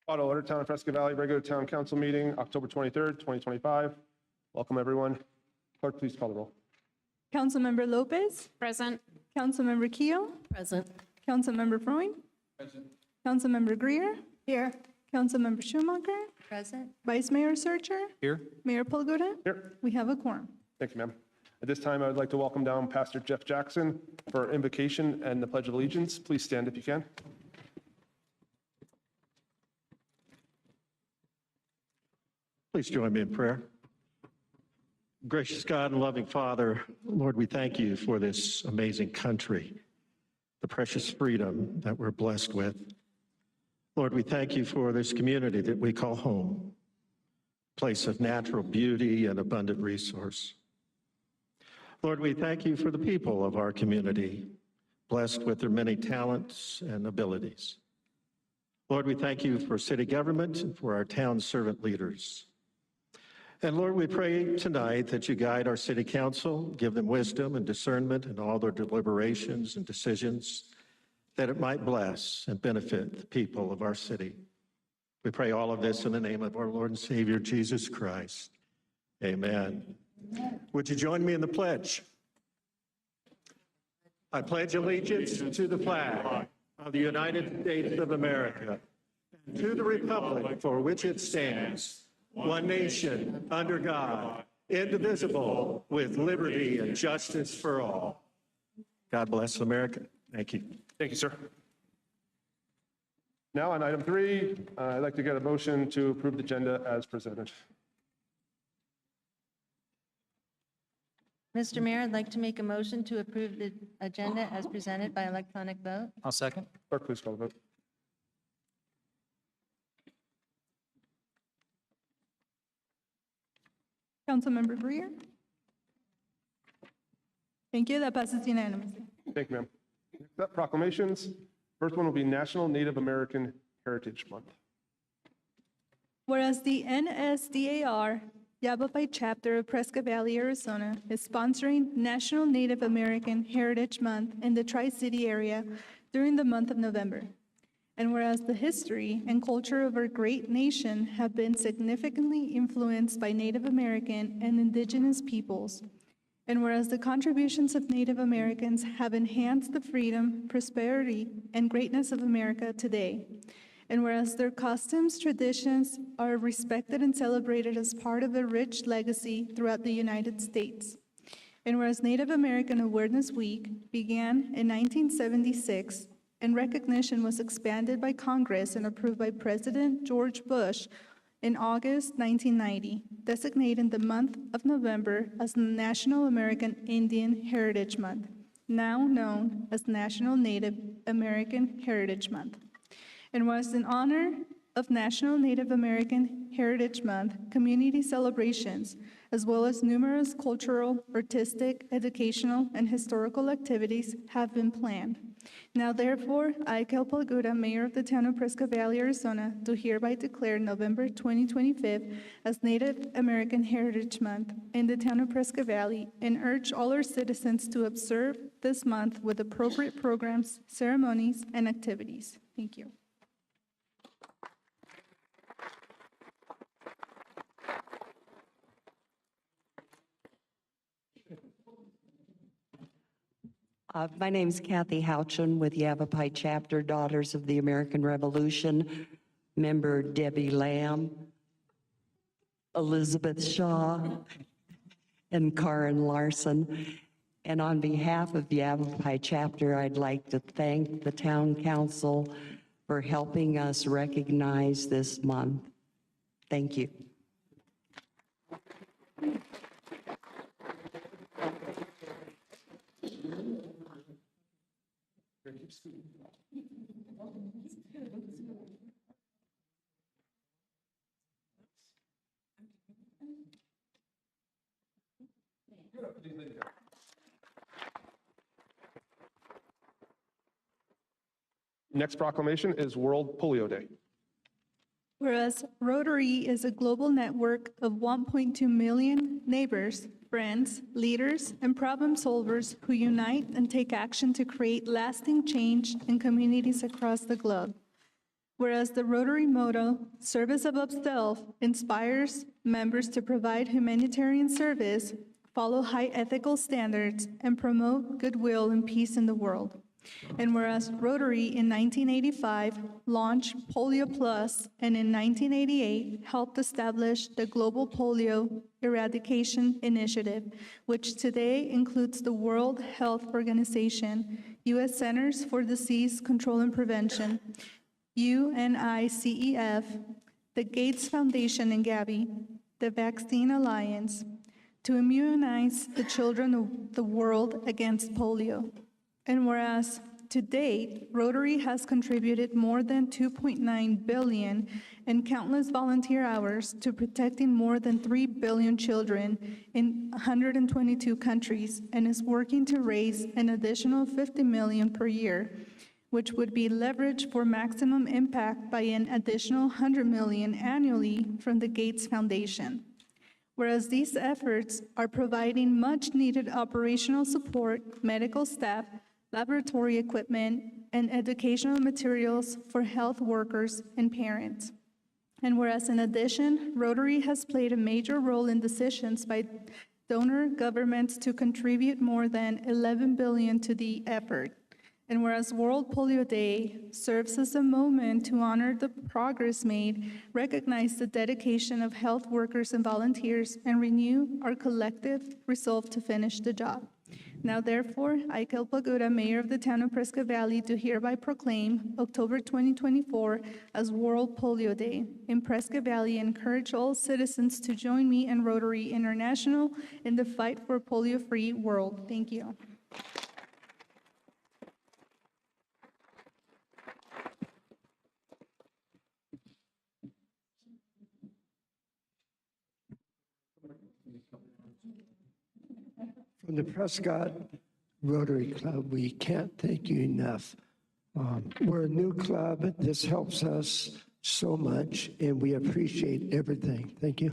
Auto Order, Town of Fresca Valley, regular town council meeting, October 23rd, 2025. Welcome, everyone. Clerk, please call the roll. Councilmember Lopez. Present. Councilmember Keo. Present. Councilmember Freund. Present. Councilmember Greer. Here. Councilmember Schumacher. Present. Vice Mayor Searcher. Here. Mayor Polguta. Here. We have a quorum. Thank you, ma'am. At this time, I would like to welcome down Pastor Jeff Jackson for invocation and the Pledge of Allegiance. Please stand if you can. Please join me in prayer. Gracious God and loving Father, Lord, we thank you for this amazing country, the precious freedom that we're blessed with. Lord, we thank you for this community that we call home, place of natural beauty and abundant resource. Lord, we thank you for the people of our community, blessed with their many talents and abilities. Lord, we thank you for city government and for our town servant leaders. And Lord, we pray tonight that you guide our city council, give them wisdom and discernment in all their deliberations and decisions, that it might bless and benefit the people of our city. We pray all of this in the name of our Lord and Savior, Jesus Christ. Amen. Would you join me in the pledge? I pledge allegiance to the flag of the United States of America, and to the republic for which it stands, one nation, under God, indivisible, with liberty and justice for all. God bless America. Thank you. Thank you, sir. Now on item 3, I'd like to get a motion to approve the agenda as presented. Mr. Mayor, I'd like to make a motion to approve the agenda as presented by electronic vote. I'll second. Clerk, please call the vote. Councilmember Greer. Thank you. That passes unanimously. Thank you, ma'am. Next up, proclamations. First one will be National Native American Heritage Month. Whereas the NSDAR Yavapai chapter of Fresca Valley, Arizona is sponsoring National Native American Heritage Month in the Tri-City area during the month of November. And whereas the history and culture of our great nation have been significantly influenced by Native American and indigenous peoples, and whereas the contributions of Native Americans have enhanced the freedom, prosperity, and greatness of America today, and whereas their customs, traditions are respected and celebrated as part of a rich legacy throughout the United States, and whereas Native American Awareness Week began in 1976, and recognition was expanded by Congress and approved by President George Bush in August 1990, designating the month of November as National American Indian Heritage Month, now known as National Native American Heritage Month. And was in honor of National Native American Heritage Month, community celebrations, as well as numerous cultural, artistic, educational, and historical activities have been planned. Now therefore, I, Kel Polguta, Mayor of the Town of Fresca Valley, Arizona, do hereby declare November 2025 as Native American Heritage Month in the Town of Fresca Valley, and urge all our citizens to observe this month with appropriate programs, ceremonies, and activities. Thank you. My name's Kathy Houchin with Yavapai Chapter, Daughters of the American Revolution, member Debbie Lamb, Elizabeth Shaw, and Karen Larson. And on behalf of the Yavapai Chapter, I'd like to thank the Town Council for helping us recognize this month. Thank you. Next proclamation is World Polio Day. Whereas Rotary is a global network of 1.2 million neighbors, friends, leaders, and problem solvers who unite and take action to create lasting change in communities across the globe. Whereas the Rotary motto, "Service above self," inspires members to provide humanitarian service, follow high ethical standards, and promote goodwill and peace in the world. And whereas Rotary in 1985 launched Polio Plus, and in 1988 helped establish the Global Polio Eradication Initiative, which today includes the World Health Organization, U.S. Centers for Disease Control and Prevention, UNICEF, the Gates Foundation and Gavi, the Vaccine Alliance, to immunize the children of the world against polio. And whereas to date, Rotary has contributed more than 2.9 billion in countless volunteer hours to protecting more than 3 billion children in 122 countries, and is working to raise an additional 50 million per year, which would be leveraged for maximum impact by an additional 100 million annually from the Gates Foundation. Whereas these efforts are providing much-needed operational support, medical staff, laboratory equipment, and educational materials for health workers and parents. And whereas in addition, Rotary has played a major role in decisions by donor governments to contribute more than 11 billion to the effort. And whereas World Polio Day serves as a moment to honor the progress made, recognize the dedication of health workers and volunteers, and renew our collective resolve to finish the job. Now therefore, I, Kel Paguda, Mayor of the Town of Prescott Valley, do hereby proclaim October 2024 as World Polio Day in Prescott Valley, and encourage all citizens to join me and Rotary International in the fight for a polio-free world. Thank you. From the Prescott Rotary Club, we can't thank you enough. We're a new club. This helps us so much, and we appreciate everything. Thank you.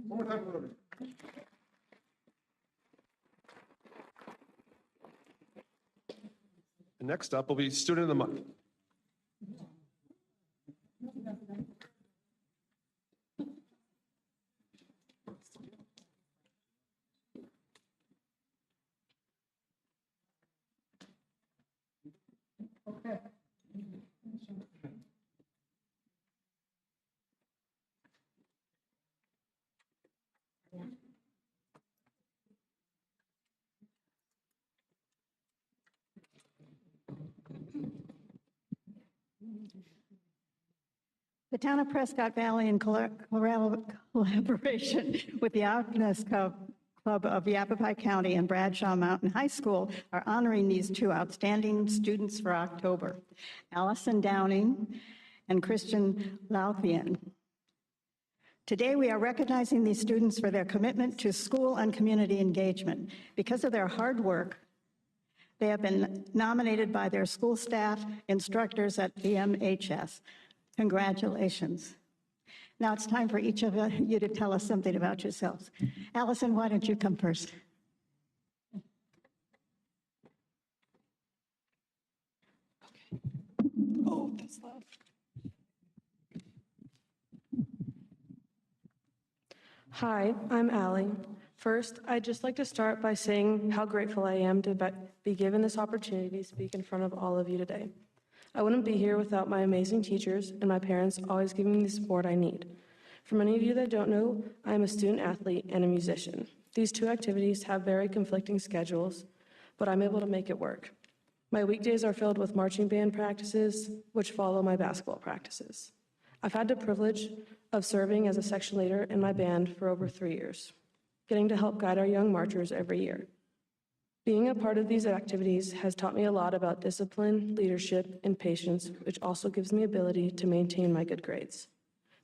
One more time for Rotary. And next up will be Student of the Month. The Town of Prescott Valley, in collaboration with the Agnes Club of Yavapai County and Bradshaw Mountain High School, are honoring these two outstanding students for October, Allison Downing and Christian Lauthian. Today, we are recognizing these students for their commitment to school and community engagement. Because of their hard work, they have been nominated by their school staff, instructors at VMHS. Congratulations. Now it's time for each of you to tell us something about yourselves. Allison, why don't you come first? Okay. Oh, that's loud. Hi, I'm Allie. First, I'd just like to start by saying how grateful I am to be given this opportunity to speak in front of all of you today. I wouldn't be here without my amazing teachers and my parents always giving me the support I need. For many of you that don't know, I am a student athlete and a musician. These two activities have very conflicting schedules, but I'm able to make it work. My weekdays are filled with marching band practices, which follow my basketball practices. I've had the privilege of serving as a section leader in my band for over 3 years, getting to help guide our young marchers every year. Being a part of these activities has taught me a lot about discipline, leadership, and patience, which also gives me ability to maintain my good grades.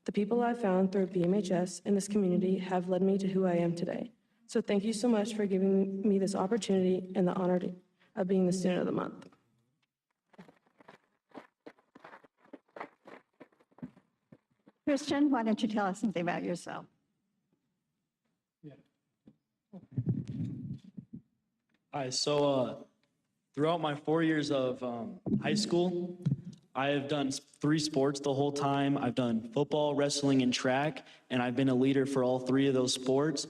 The people I've found through BMHS and this community have led me to who I am today. So thank you so much for giving me this opportunity and the honor of being the Student of the Month. Christian, why don't you tell us something about yourself? Hi, so throughout my 4 years of high school, I have done 3 sports the whole time. I've done football, wrestling, and track, and I've been a leader for all 3 of those sports.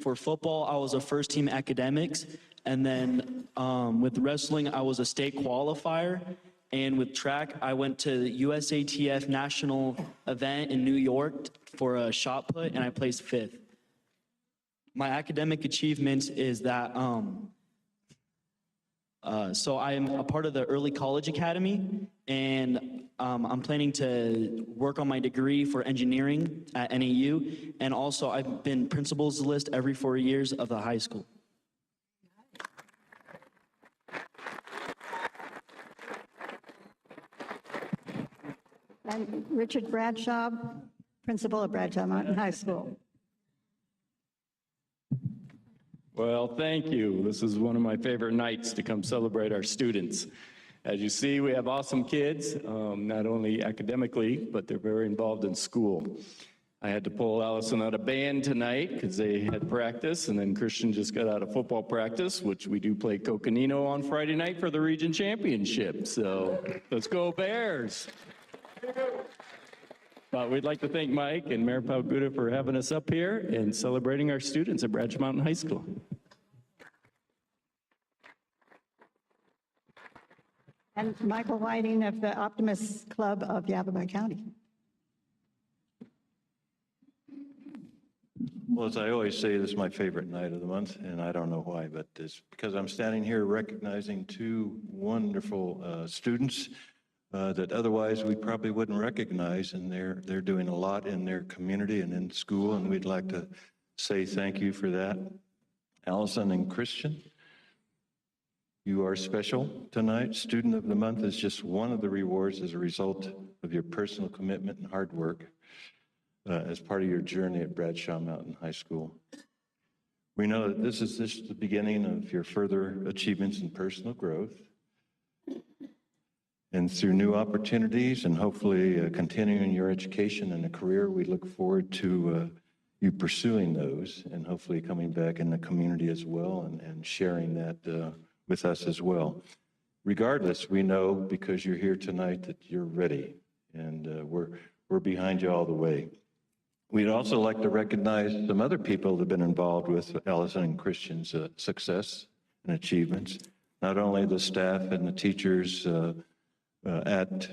For football, I was a first-team academics, and then with wrestling, I was a state qualifier, and with track, I went to the USATF national event in New York for a shot put, and I placed 5th. My academic achievements is that so I'm a part of the Early College Academy, and I'm planning to work on my degree for engineering at NAU, and also I've been principal's list every 4 years of the high school. And Richard Bradshaw, principal of Bradshaw Mountain High School. Well, thank you. This is one of my favorite nights to come celebrate our students. As you see, we have awesome kids, not only academically, but they're very involved in school. I had to pull Allison out of band tonight because they had practice, and then Christian just got out of football practice, which we do play Coconino on Friday night for the region championship. So let's go Bears. But we'd like to thank Mike and Mayor Palguda for having us up here and celebrating our students at Bradshaw Mountain High School. And Michael Whiting of the Optimist Club of Yavapai County. Well, as I always say, this is my favorite night of the month, and I don't know why, but it's because I'm standing here recognizing 2 wonderful students that otherwise we probably wouldn't recognize, and they're doing a lot in their community and in school, and we'd like to say thank you for that. Allison and Christian, you are special tonight. Student of the Month is just one of the rewards as a result of your personal commitment and hard work as part of your journey at Bradshaw Mountain High School. We know that this is just the beginning of your further achievements and personal growth. And through new opportunities and hopefully continuing your education and a career, we look forward to you pursuing those and hopefully coming back in the community as well and sharing that with us as well. Regardless, we know because you're here tonight that you're ready, and we're behind you all the way. We'd also like to recognize some other people that have been involved with Allison and Christian's success and achievements, not only the staff and the teachers at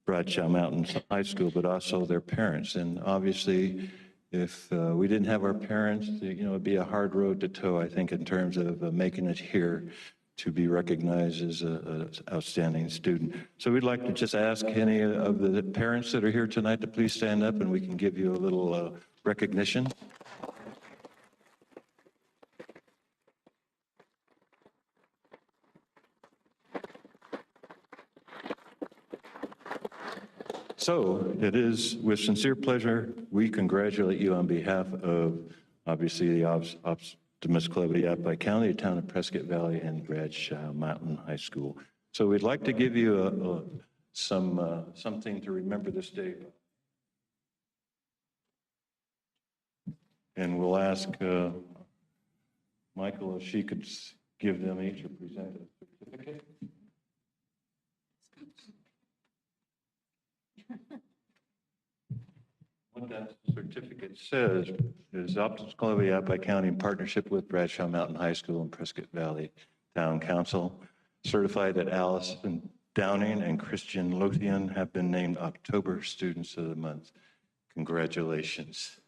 Bradshaw Mountain High School, but also their parents. And obviously, if we didn't have our parents, it'd be a hard road to toe, I think, in terms of making it here to be recognized as an outstanding student. So we'd like to just ask any of the parents that are here tonight to please stand up and we can give you a little recognition. So it is with sincere pleasure we congratulate you on behalf of, obviously, the Optimist Club of Yavapai County, the town of Prescott Valley, and Bradshaw Mountain High School. So we'd like to give you something to remember this day. And we'll ask Michael if she could give them each a present a certificate. What that certificate says is Optimist Club of Yavapai County, in partnership with Bradshaw Mountain High School and Prescott Valley Town Council, certified that Allison Downing and Christian Lothian have been named October Students of the Month. Congratulations.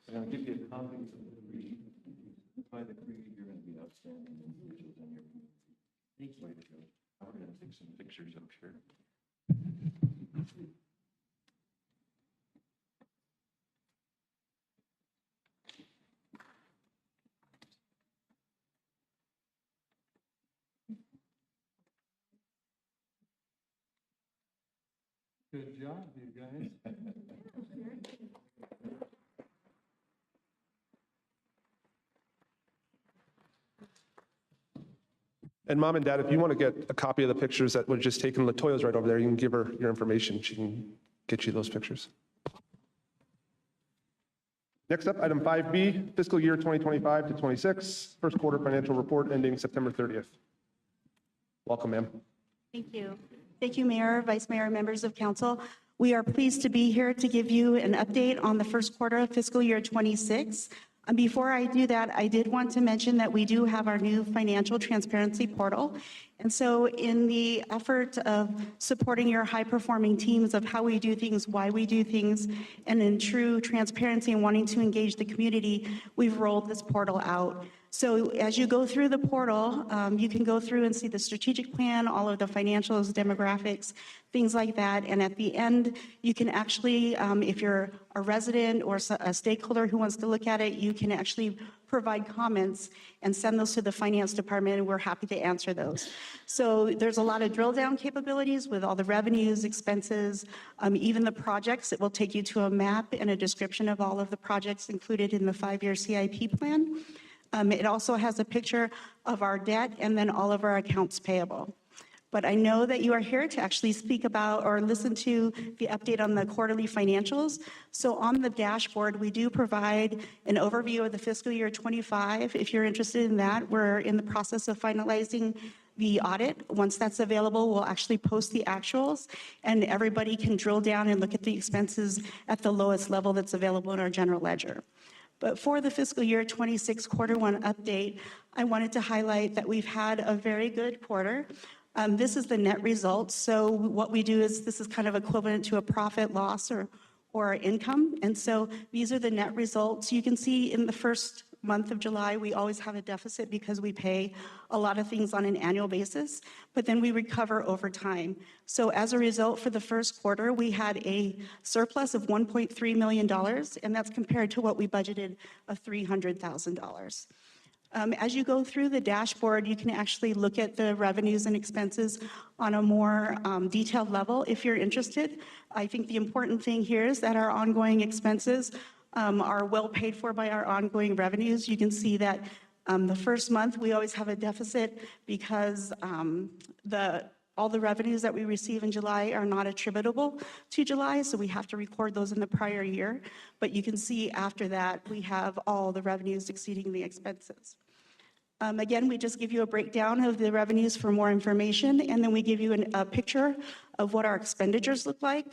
I'm going to give you a copy of the creed. By the creed, you're going to be outstanding individuals in your community. Way to go. We're going to take some pictures up here. Good job, you guys. And Mom and Dad, if you want to get a copy of the pictures that were just taken, Latoya's right over there. You can give her your information. She can get you those pictures. Next up, item 5B, fiscal year 2025 to 26, first quarter financial report ending September 30th. Welcome, ma'am. Thank you. Thank you, Mayor, Vice Mayor, and members of council. We are pleased to be here to give you an update on the first quarter of fiscal year 26. Before I do that, I did want to mention that we do have our new financial transparency portal. And so in the effort of supporting your high-performing teams of how we do things, why we do things, and in true transparency and wanting to engage the community, we've rolled this portal out. So as you go through the portal, you can go through and see the strategic plan, all of the financials, demographics, things like that. And at the end, you can actually, if you're a resident or a stakeholder who wants to look at it, you can actually provide comments and send those to the finance department, and we're happy to answer those. So there's a lot of drill down capabilities with all the revenues, expenses, even the projects. It will take you to a map and a description of all of the projects included in the 5-year CIP plan. It also has a picture of our debt and then all of our accounts payable. But I know that you are here to actually speak about or listen to the update on the quarterly financials. So on the dashboard, we do provide an overview of the fiscal year 25. If you're interested in that, we're in the process of finalizing the audit. Once that's available, we'll actually post the actuals, and everybody can drill down and look at the expenses at the lowest level that's available in our general ledger. But for the fiscal year 26 quarter one update, I wanted to highlight that we've had a very good quarter. This is the net result. So what we do is this is kind of equivalent to a profit, loss, or income. And so these are the net results. You can see in the first month of July, we always have a deficit because we pay a lot of things on an annual basis, but then we recover over time. So as a result, for the first quarter, we had a surplus of $1.3 million, and that's compared to what we budgeted of $300,000. As you go through the dashboard, you can actually look at the revenues and expenses on a more detailed level if you're interested. I think the important thing here is that our ongoing expenses are well paid for by our ongoing revenues. You can see that the first month, we always have a deficit because all the revenues that we receive in July are not attributable to July, so we have to record those in the prior year. But you can see after that, we have all the revenues exceeding the expenses. Again, we just give you a breakdown of the revenues for more information, and then we give you a picture of what our expenditures look like.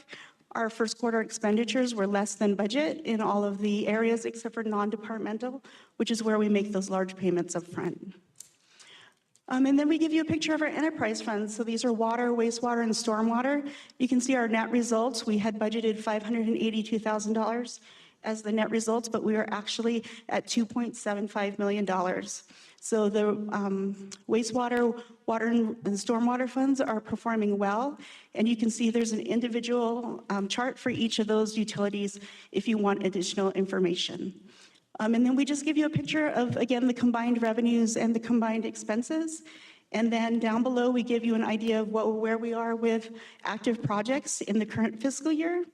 Our first quarter expenditures were less than budget in all of the areas except for non-departmental, which is where we make those large payments up front. And then we give you a picture of our enterprise funds. So these are water, wastewater, and stormwater. You can see our net results. We had budgeted $582,000 as the net results, but we are actually at $2.75 million. So the wastewater, water, and stormwater funds are performing well. And you can see there's an individual chart for each of those utilities if you want additional information. And then we just give you a picture of, again, the combined revenues and the combined expenses. And then down below, we give you an idea of where we are with active projects in the current fiscal year.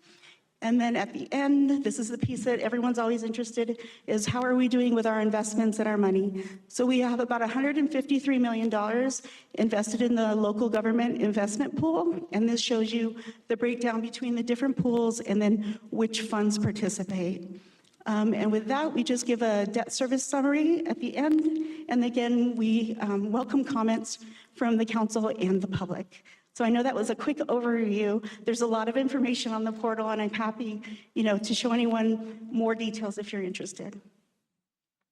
And then at the end, this is the piece that everyone's always interested in, is how are we doing with our investments and our money? So we have about $153 million invested in the local government investment pool. And this shows you the breakdown between the different pools and then which funds participate. And with that, we just give a debt service summary at the end. And again, we welcome comments from the council and the public. So I know that was a quick overview. There's a lot of information on the portal, and I'm happy, to show anyone more details if you're interested.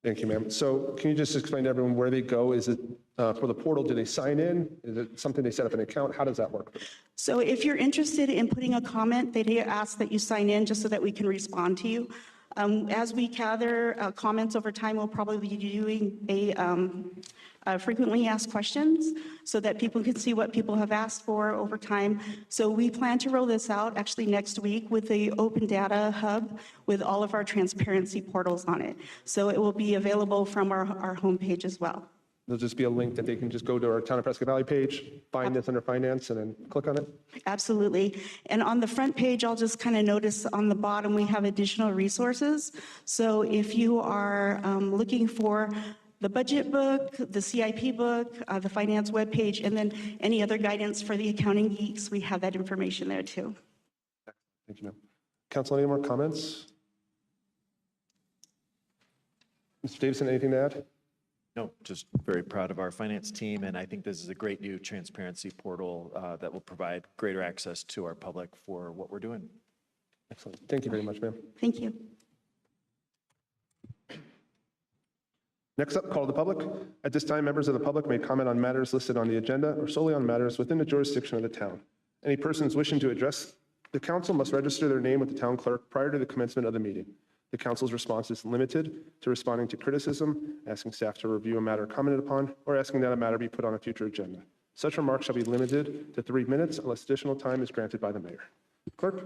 Thank you, ma'am. So can you just explain to everyone where they go? Is it for the portal? Do they sign in? Is it something they set up an account? How does that work? So if you're interested in putting a comment, they ask that you sign in just so that we can respond to you. As we gather comments over time, we'll probably be doing a frequently asked questions so that people can see what people have asked for over time. So we plan to roll this out actually next week with the Open Data Hub with all of our transparency portals on it. So it will be available from our homepage as well. There'll just be a link that they can just go to our Town of Prescott Valley page, find this under finance, and then click on it. Absolutely. And on the front page, I'll just kind of notice on the bottom, we have additional resources. So if you are looking for the budget book, the CIP book, the finance webpage, and then any other guidance for the accounting geeks, we have that information there too. Thank you, ma'am. Council, any more comments? Mr. Davison, anything to add? No, just very proud of our finance team, and I think this is a great new transparency portal that will provide greater access to our public for what we're doing. Excellent. Thank you very much, ma'am. Thank you. Next up, call to the public. At this time, members of the public may comment on matters listed on the agenda or solely on matters within the jurisdiction of the town. Any persons wishing to address the council must register their name with the town clerk prior to the commencement of the meeting. The council's response is limited to responding to criticism, asking staff to review a matter commented upon, or asking that a matter be put on a future agenda. Such remarks shall be limited to 3 minutes unless additional time is granted by the mayor. Clerk?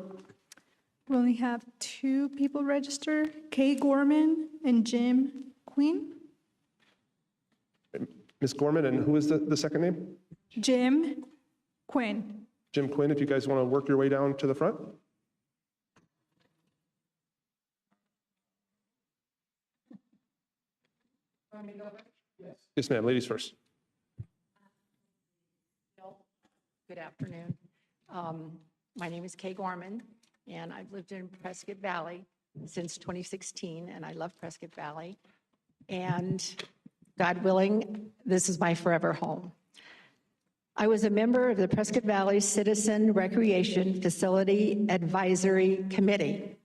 We only have 2 people registered, Kay Gorman and Jim Queen. Ms. Gorman, and who is the second name? Jim Quinn. Jim Quinn, if you guys want to work your way down to the front. Yes, ma'am. Ladies first. Good afternoon. My name is Kay Gorman, and I've lived in Prescott Valley since 2016, and I love Prescott Valley. And God willing, this is my forever home. I was a member of the Prescott Valley Citizen Recreation Facility Advisory Committee.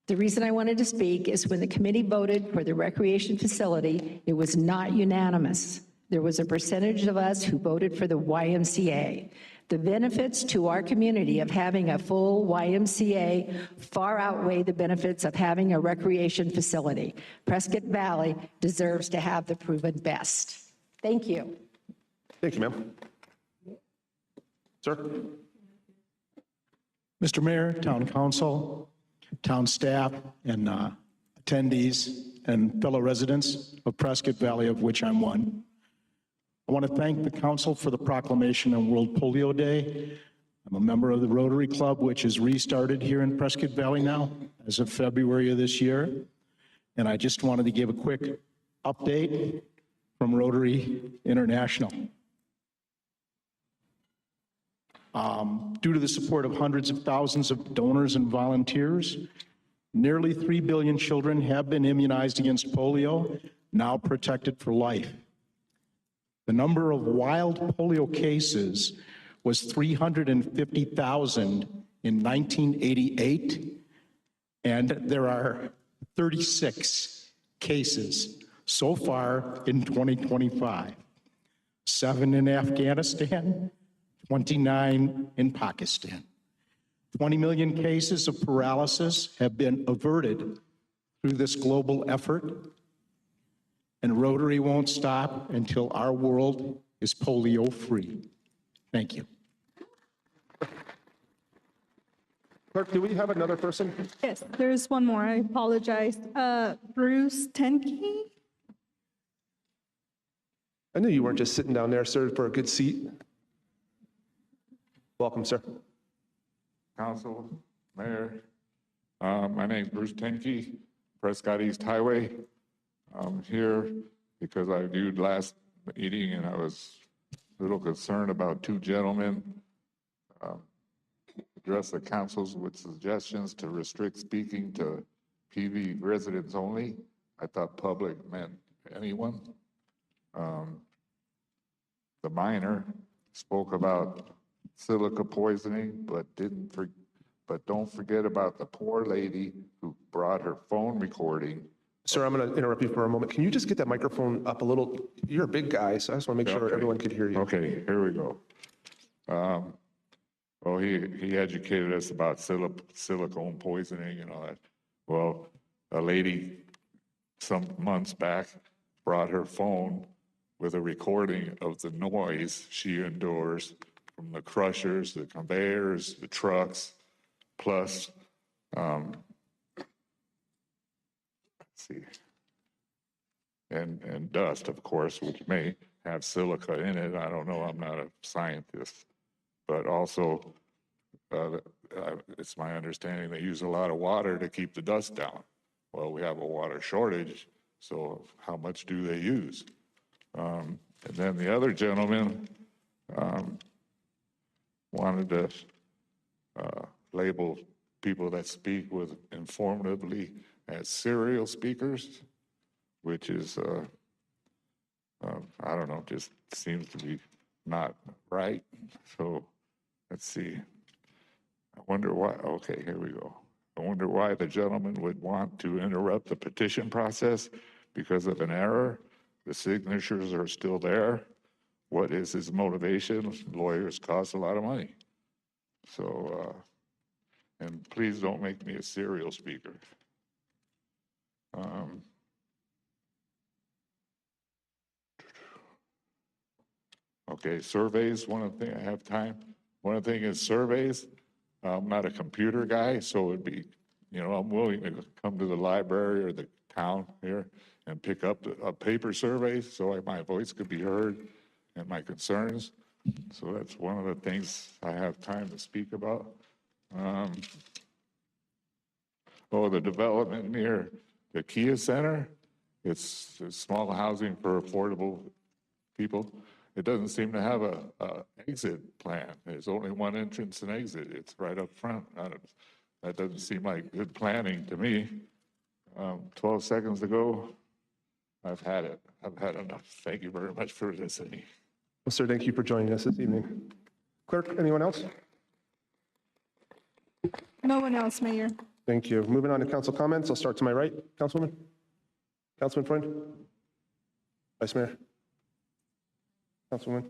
The reason I wanted to speak is when the committee voted for the recreation facility, it was not unanimous. There was a percentage of us who voted for the YMCA. The benefits to our community of having a full YMCA far outweigh the benefits of having a recreation facility. Prescott Valley deserves to have the proven best. Thank you. Thank you, ma'am. Sir? Mr. Mayor, Town Council, town staff, and attendees and fellow residents of Prescott Valley, of which I'm one. I want to thank the council for the proclamation on World Polio Day. I'm a member of the Rotary Club, which is restarted here in Prescott Valley now as of February of this year. And I just wanted to give a quick update from Rotary International. Due to the support of hundreds of thousands of donors and volunteers, nearly 3 billion children have been immunized against polio, now protected for life. The number of wild polio cases was 350,000 in 1988, and there are 36 cases so far in 2025, 7 in Afghanistan, 29 in Pakistan. 20 million cases of paralysis have been averted through this global effort, and Rotary won't stop until our world is polio-free. Thank you. Clerk, do we have another person? Yes, there's one more. I apologize. Bruce Tenke. I knew you weren't just sitting down there, sir, for a good seat. Welcome, sir. Council, Mayor, my name is Bruce Tenke, Prescott East Highway. I'm here because I viewed last meeting and I was a little concerned about 2 gentlemen address the councils with suggestions to restrict speaking to PV residents only. I thought public meant anyone. The minor spoke about silica poisoning, but don't forget about the poor lady who brought her phone recording. Sir, I'm going to interrupt you for a moment. Can you just get that microphone up a little? You're a big guy, so I just want to make sure everyone could hear you. Okay, here we go. Well, he educated us about silicone poisoning and all that. Well, a lady some months back brought her phone with a recording of the noise she endures from the crushers, the conveyors, the trucks, plus, let's see. and dust, of course, which may have silica in it. I don't know. I'm not a scientist. But also, it's my understanding they use a lot of water to keep the dust down. Well, we have a water shortage, so how much do they use? And then the other gentleman wanted to label people that speak with informatively as serial speakers, which is, I don't know, just seems to be not right. So let's see. I wonder why. Okay, here we go. I wonder why the gentleman would want to interrupt the petition process because of an error. The signatures are still there. What is his motivation? Lawyers cost a lot of money. So, and please don't make me a serial speaker. Okay, surveys, one of the things I have time. One of the things is surveys. I'm not a computer guy, so it'd be, I'm willing to come to the library or the town here and pick up a paper survey so my voice could be heard and my concerns. So that's one of the things I have time to speak about. The development near the Kia Center, it's small housing for affordable people. It doesn't seem to have a exit plan. There's only one entrance and exit. It's right up front. That doesn't seem like good planning to me. 12 seconds to go. I've had it. I've had enough. Thank you very much for listening. Well, sir, thank you for joining us this evening. Clerk, anyone else? No one else, Mayor. Thank you. Moving on to council comments. I'll start to my right. Councilwoman? Councilman Freund? Vice Mayor? Councilwoman?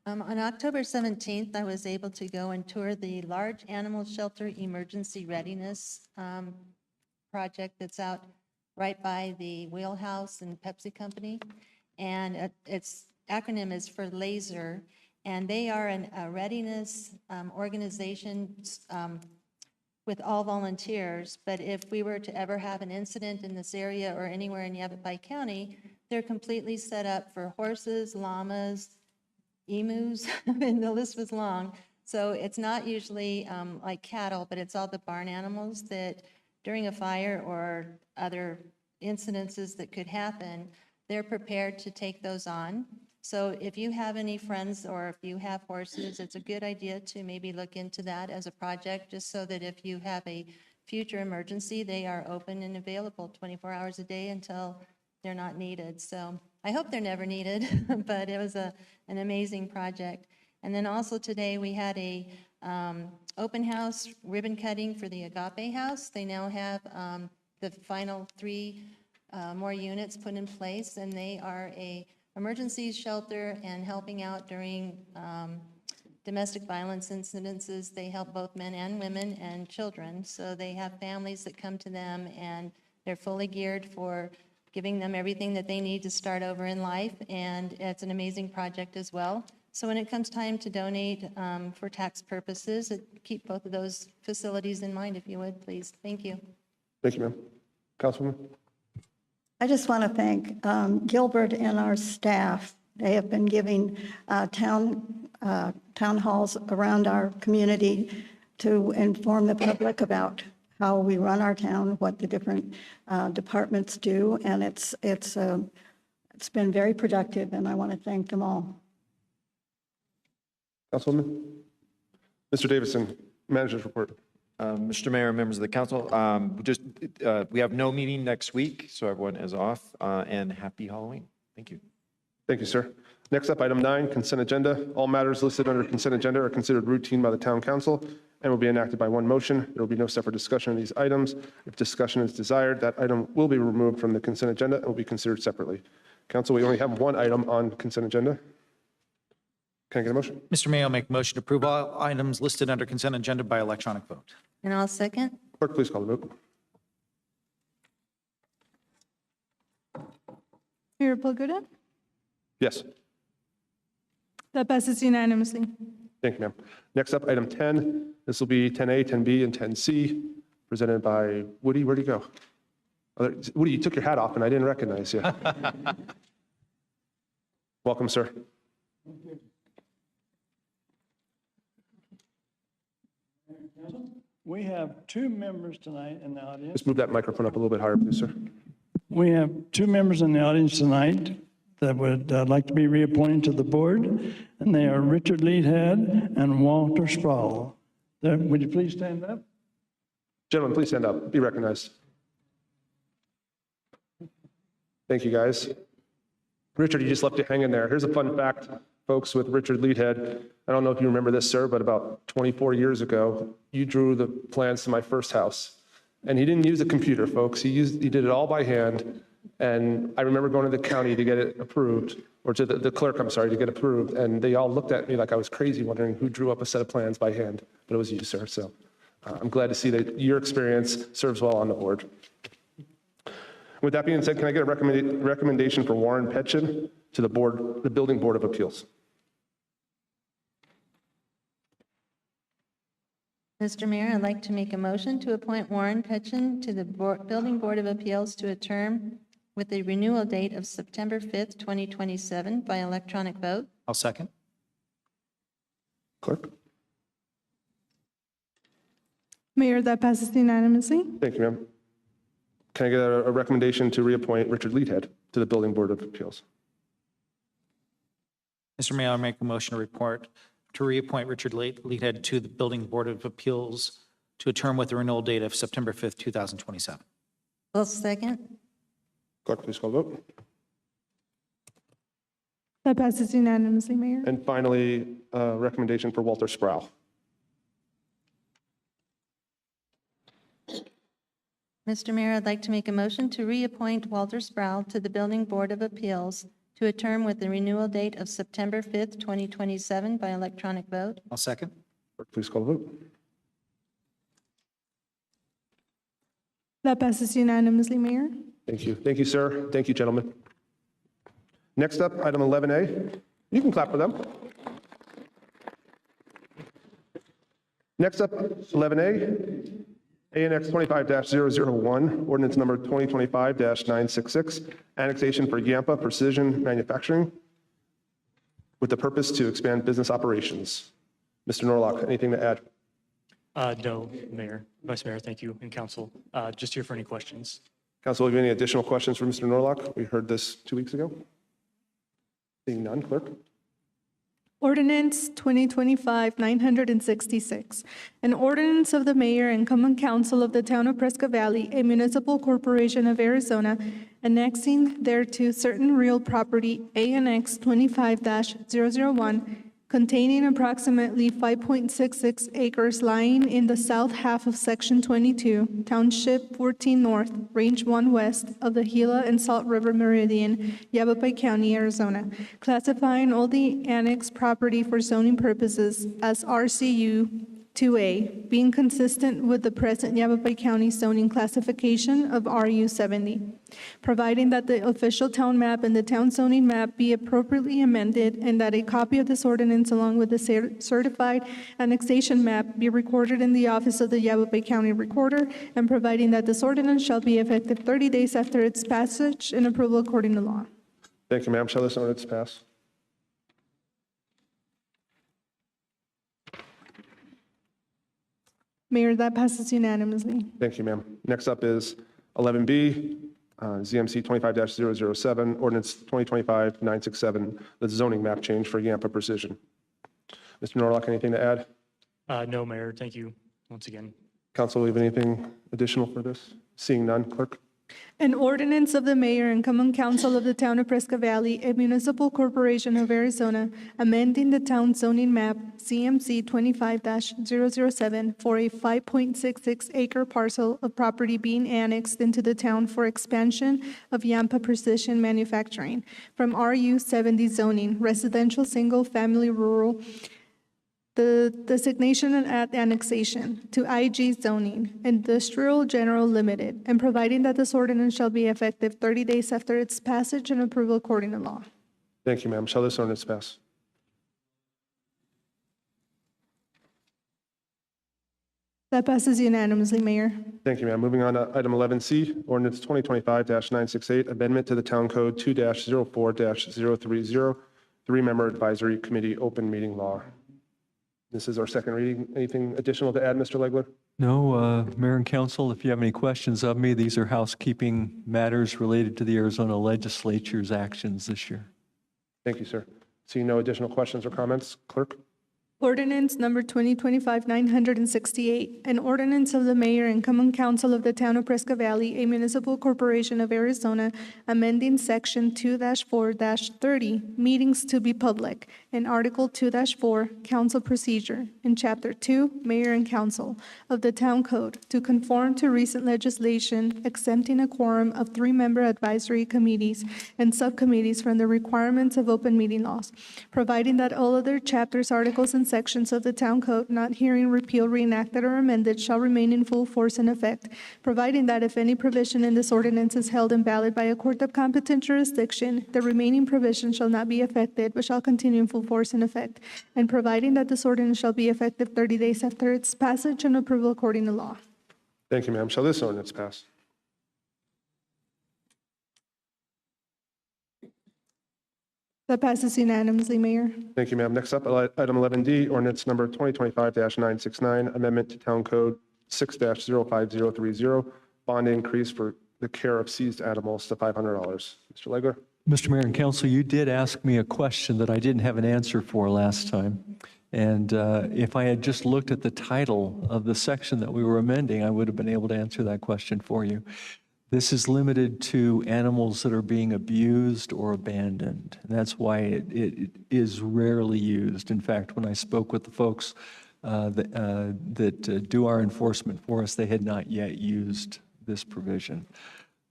On October 17th, I was able to go and tour the Large Animal Shelter Emergency Readiness project that's out right by the Wheelhouse and Pepsi Company. And its acronym is for LASER. And they are a readiness organization with all volunteers. But if we were to ever have an incident in this area or anywhere in Yavapai County, they're completely set up for horses, llamas, emus, and the list was long. So it's not usually like cattle, but it's all the barn animals that during a fire or other incidences that could happen, they're prepared to take those on. So if you have any friends or if you have horses, it's a good idea to maybe look into that as a project, just so that if you have a future emergency, they are open and available 24 hours a day until they're not needed. So I hope they're never needed, but it was an amazing project. And then also today we had a open house ribbon cutting for the Agape House. They now have the final 3 more units put in place, and they are a emergency shelter and helping out during domestic violence incidences. They help both men and women and children. So they have families that come to them, and they're fully geared for giving them everything that they need to start over in life. And it's an amazing project as well. So when it comes time to donate for tax purposes, keep both of those facilities in mind, if you would, please. Thank you. Thank you, ma'am. Councilwoman? I just want to thank Gilbert and our staff. They have been giving town halls around our community to inform the public about how we run our town, what the different departments do, and it's been very productive, and I want to thank them all. Councilwoman? Mr. Davison, manager's report. Mr. Mayor, members of the council, we have no meeting next week, so everyone is off, and happy Halloween. Thank you. Thank you, sir. Next up, item 9, consent agenda. All matters listed under consent agenda are considered routine by the town council and will be enacted by one motion. There will be no separate discussion of these items. If discussion is desired, that item will be removed from the consent agenda and will be considered separately. Council, we only have one item on consent agenda. Can I get a motion? Mr. Mayor, I'll make a motion to approve all items listed under consent agenda by electronic vote. And I'll second. Clerk, please call the vote. Mayor Palguda? Yes. That passes unanimously. Thank you, ma'am. Next up, item 10. This will be 10A, 10B, and 10C, presented by Woody. Where'd he go? Woody, you took your hat off and I didn't recognize you. Welcome, sir. We have two members tonight in the audience. Just move that microphone up a little bit higher, please, sir. We have two members in the audience tonight that would like to be reappointed to the board, and they are Richard Leadhead and Walter Sproul. Would you please stand up? Gentlemen, please stand up. Be recognized. Thank you, guys. Richard, you just left it hanging there. Here's a fun fact, folks, with Richard Leadhead. I don't know if you remember this, sir, but about 24 years ago, you drew the plans to my first house. And he didn't use a computer, folks. He did it all by hand. And I remember going to the county to get it approved, or to the clerk, I'm sorry, to get approved. And they all looked at me like I was crazy, wondering who drew up a set of plans by hand. But it was you, sir. So I'm glad to see that your experience serves well on the board. With that being said, can I get a recommendation for Warren Petchin to the board, the Building Board of Appeals? Mr. Mayor, I'd like to make a motion to appoint Warren Petchin to the Building Board of Appeals to a term with a renewal date of September 5th, 2027 by electronic vote. I'll second. Clerk? Mayor, that passes unanimously. Thank you, ma'am. Can I get a recommendation to reappoint Richard Leadhead to the Building Board of Appeals? Mr. Mayor, I'll make a motion to reappoint Richard Leadhead to the Building Board of Appeals to a term with a renewal date of September 5th, 2027. I'll second. Clerk, please call the vote. That passes unanimously, Mayor. And finally, a recommendation for Walter Sproul. Mr. Mayor, I'd like to make a motion to reappoint Walter Sproul to the Building Board of Appeals to a term with the renewal date of September 5th, 2027 by electronic vote. I'll second. Clerk, please call the vote. That passes unanimously, Mayor. Thank you. Thank you, sir. Thank you, gentlemen. Next up, item 11A. You can clap for them. Next up, 11A, ANX 25-001, ordinance number 2025-966, annexation for Yampa Precision Manufacturing with the purpose to expand business operations. Mr. Norlock, anything to add? No, Mayor, Vice Mayor, thank you, and Council. Just here for any questions. Council, have you any additional questions for Mr. Norlock? We heard this 2 weeks ago. Seeing none, clerk. Ordinance 2025-966, an ordinance of the mayor and common council of the town of Prescott Valley, a municipal corporation of Arizona, annexing thereto certain real property, ANX 25-001, containing approximately 5.66 acres lying in the south half of Section 22, Township 14 North, Range 1 West of the Gila and Salt River Meridian, Yavapai County, Arizona, classifying all the annexed property for zoning purposes as RCU 2A, being consistent with the present Yavapai County zoning classification of RU 70, providing that the official town map and the town zoning map be appropriately amended, and that a copy of this ordinance along with the certified annexation map be recorded in the office of the Yavapai County Recorder, and providing that this ordinance shall be effective 30 days after its passage and approval according to law. Thank you, ma'am. Shall this ordinance pass? Mayor, that passes unanimously. Thank you, ma'am. Next up is 11B, ZMC 25-007, ordinance 2025-967, the zoning map change for Yampa Precision. Mr. Norlock, anything to add? No, Mayor, thank you once again. Council, we have anything additional for this? Seeing none, clerk. An ordinance of the mayor and common council of the town of Prescott Valley, a municipal corporation of Arizona, amending the town zoning map CMC 25-007 for a 5.66 acre parcel of property being annexed into the town for expansion of Yampa Precision Manufacturing from RU 70 zoning, residential single-family rural, the designation at annexation to IG zoning, industrial general limited, and providing that this ordinance shall be effective 30 days after its passage and approval according to law. Thank you, ma'am. Shall this ordinance pass? That passes unanimously, Mayor. Thank you, ma'am. Moving on to item 11C, ordinance 2025-968, amendment to the Town Code 2-04-030, three-member advisory committee open meeting law. This is our second reading. Anything additional to add, Mr. Legler? No, Mayor and Council, if you have any questions of me, these are housekeeping matters related to the Arizona Legislature's actions this year. Thank you, sir. Seeing no additional questions or comments, clerk? Ordinance number 2025-968, an ordinance of the mayor and common council of the town of Prescott Valley, a municipal corporation of Arizona, amending section 2-4-30, meetings to be public, and article 2-4, council procedure, in chapter 2, mayor and council of the town code to conform to recent legislation exempting a quorum of three-member advisory committees and subcommittees from the requirements of open meeting laws, providing that all other chapters, articles, and sections of the town code not herein repealed, reenacted, or amended shall remain in full force and effect, providing that if any provision in this ordinance is held invalid by a court of competent jurisdiction, the remaining provision shall not be affected, but shall continue in full force and effect, and providing that this ordinance shall be effective 30 days after its passage and approval according to law. Thank you, ma'am. Shall this ordinance pass? That passes unanimously, Mayor. Thank you, ma'am. Next up, item 11D, ordinance number 2025-969, amendment to Town Code 6-05030, bond increase for the care of seized animals to $500. Mr. Legler? Mr. Mayor and Council, you did ask me a question that I didn't have an answer for last time. And if I had just looked at the title of the section that we were amending, I would have been able to answer that question for you. This is limited to animals that are being abused or abandoned. And that's why it is rarely used. In fact, when I spoke with the folks that do our enforcement for us, they had not yet used this provision.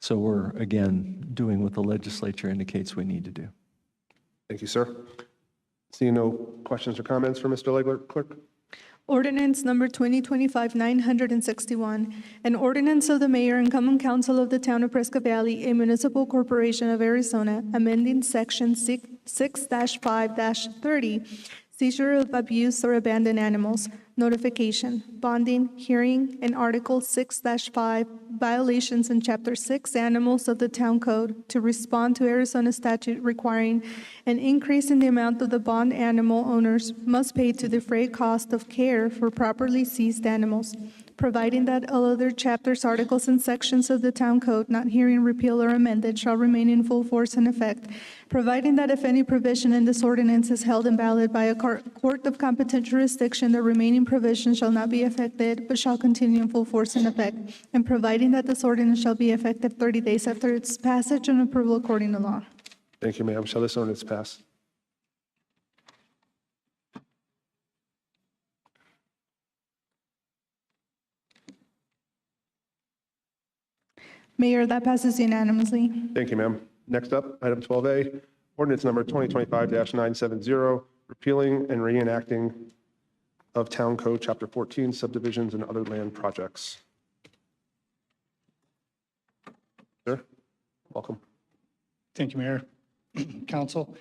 So we're, again, doing what the legislature indicates we need to do. Thank you, sir. Seeing no questions or comments for Mr. Legler, clerk? Ordinance number 2025-961, an ordinance of the mayor and common council of the town of Prescott Valley, a municipal corporation of Arizona, amending section 6-5-30, seizure of abused or abandoned animals, notification, bonding, hearing, and Article 6-5, violations in Chapter 6, animals of the town code, to respond to Arizona statute requiring an increase in the amount of the bond animal owners must pay to defray cost of care for properly seized animals, providing that all other chapters, articles, and sections of the town code not herein repealed or amended shall remain in full force and effect, providing that if any provision in this ordinance is held invalid by a court of competent jurisdiction, the remaining provision shall not be affected, but shall continue in full force and effect, and providing that this ordinance shall be effective 30 days after its passage and approval according to law. Thank you, ma'am. Shall this ordinance pass? Mayor, that passes unanimously. Thank you, ma'am. Next up, item 12A, ordinance number 2025-970, repealing and reenacting of Town Code Chapter 14, subdivisions and other land projects. Sir, welcome. Thank you, Mayor. Council.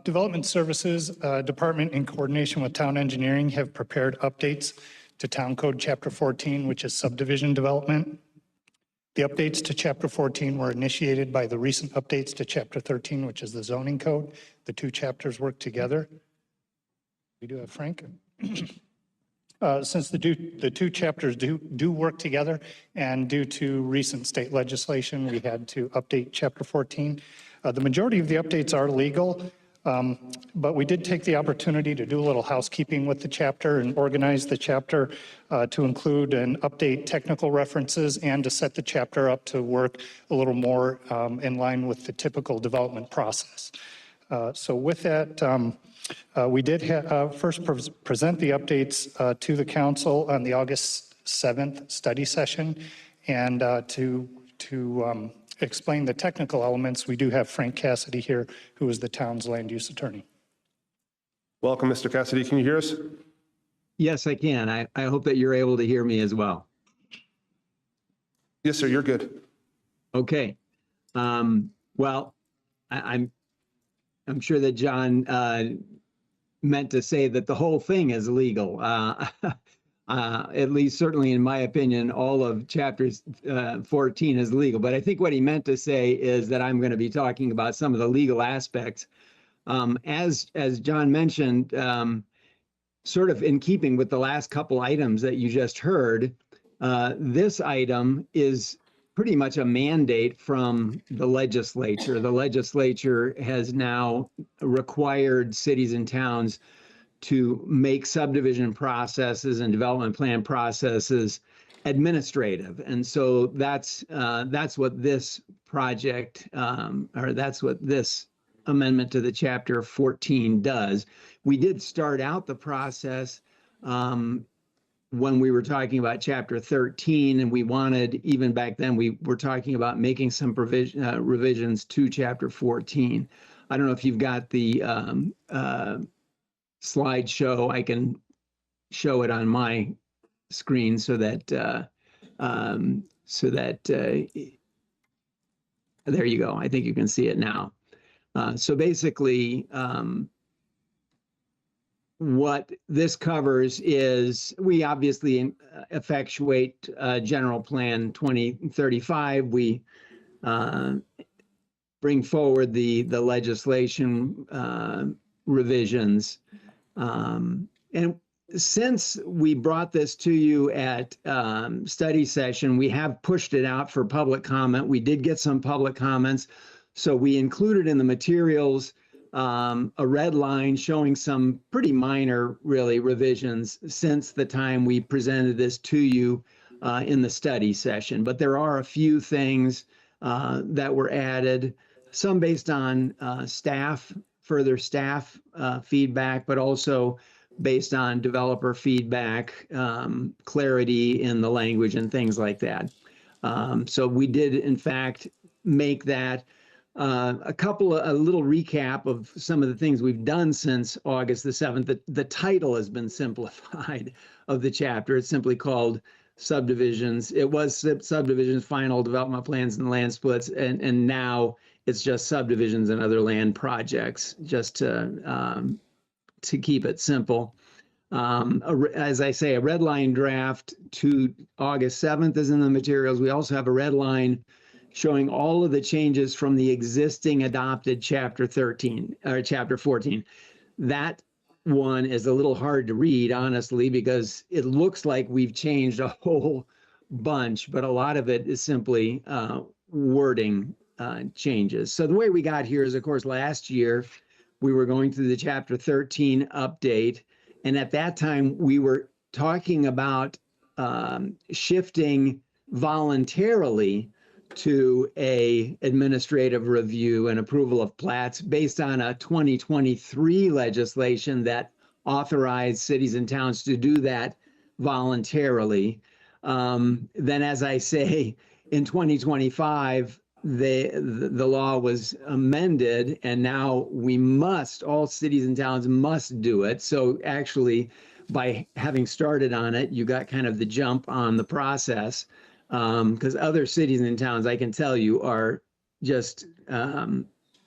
Development Services Department, in coordination with Town Engineering, have prepared updates to Town Code Chapter 14, which is subdivision development. The updates to Chapter 14 were initiated by the recent updates to Chapter 13, which is the zoning code. The two chapters work together. We do have Frank. Since the two chapters do work together, and due to recent state legislation, we had to update Chapter 14. The majority of the updates are legal, but we did take the opportunity to do a little housekeeping with the chapter and organize the chapter to include and update technical references and to set the chapter up to work a little more in line with the typical development process. So with that, we did first present the updates to the council on the August 7th study session, and to explain the technical elements, we do have Frank Cassidy here, who is the town's land use attorney. Welcome, Mr. Cassidy. Can you hear us? Yes, I can. I hope that you're able to hear me as well. Yes, sir. You're good. Okay. Well, I'm sure that John meant to say that the whole thing is illegal. At least certainly in my opinion, all of chapter 14 is legal. But I think what he meant to say is that I'm going to be talking about some of the legal aspects. As John mentioned, sort of in keeping with the last couple items that you just heard, this item is pretty much a mandate from the legislature. The legislature has now required cities and towns to make subdivision processes and development plan processes administrative. And so that's what this project, or that's what this amendment to the chapter 14 does. We did start out the process when we were talking about chapter 13, and we wanted, even back then, we were talking about making some revisions to chapter 14. I don't know if you've got the slideshow. I can show it on my screen so that there you go. I think you can see it now. So basically, what this covers is we obviously effectuate General Plan 2035. We bring forward the legislation revisions. And since we brought this to you at study session, we have pushed it out for public comment. We did get some public comments. So we included in the materials a red line showing some pretty minor, really, revisions since the time we presented this to you in the study session. But there are a few things that were added, some based on further staff feedback, but also based on developer feedback, clarity in the language and things like that. So we did, in fact, make that a little recap of some of the things we've done since August the 7th. The title has been simplified of the chapter. It's simply called subdivisions. It was subdivisions, final development plans and land splits, and now it's just subdivisions and other land projects, just to keep it simple. As I say, a red line draft to August 7th is in the materials. We also have a red line showing all of the changes from the existing adopted chapter 13 or chapter 14. That one is a little hard to read, honestly, because it looks like we've changed a whole bunch, but a lot of it is simply wording changes. So the way we got here is, of course, last year we were going through the chapter 13 update, and at that time we were talking about shifting voluntarily to a administrative review and approval of plats based on a 2023 legislation that authorized cities and towns to do that voluntarily. Then, as I say, in 2025, the law was amended, and now all cities and towns must do it. So actually, by having started on it, you got kind of the jump on the process. Because other cities and towns, I can tell you, are just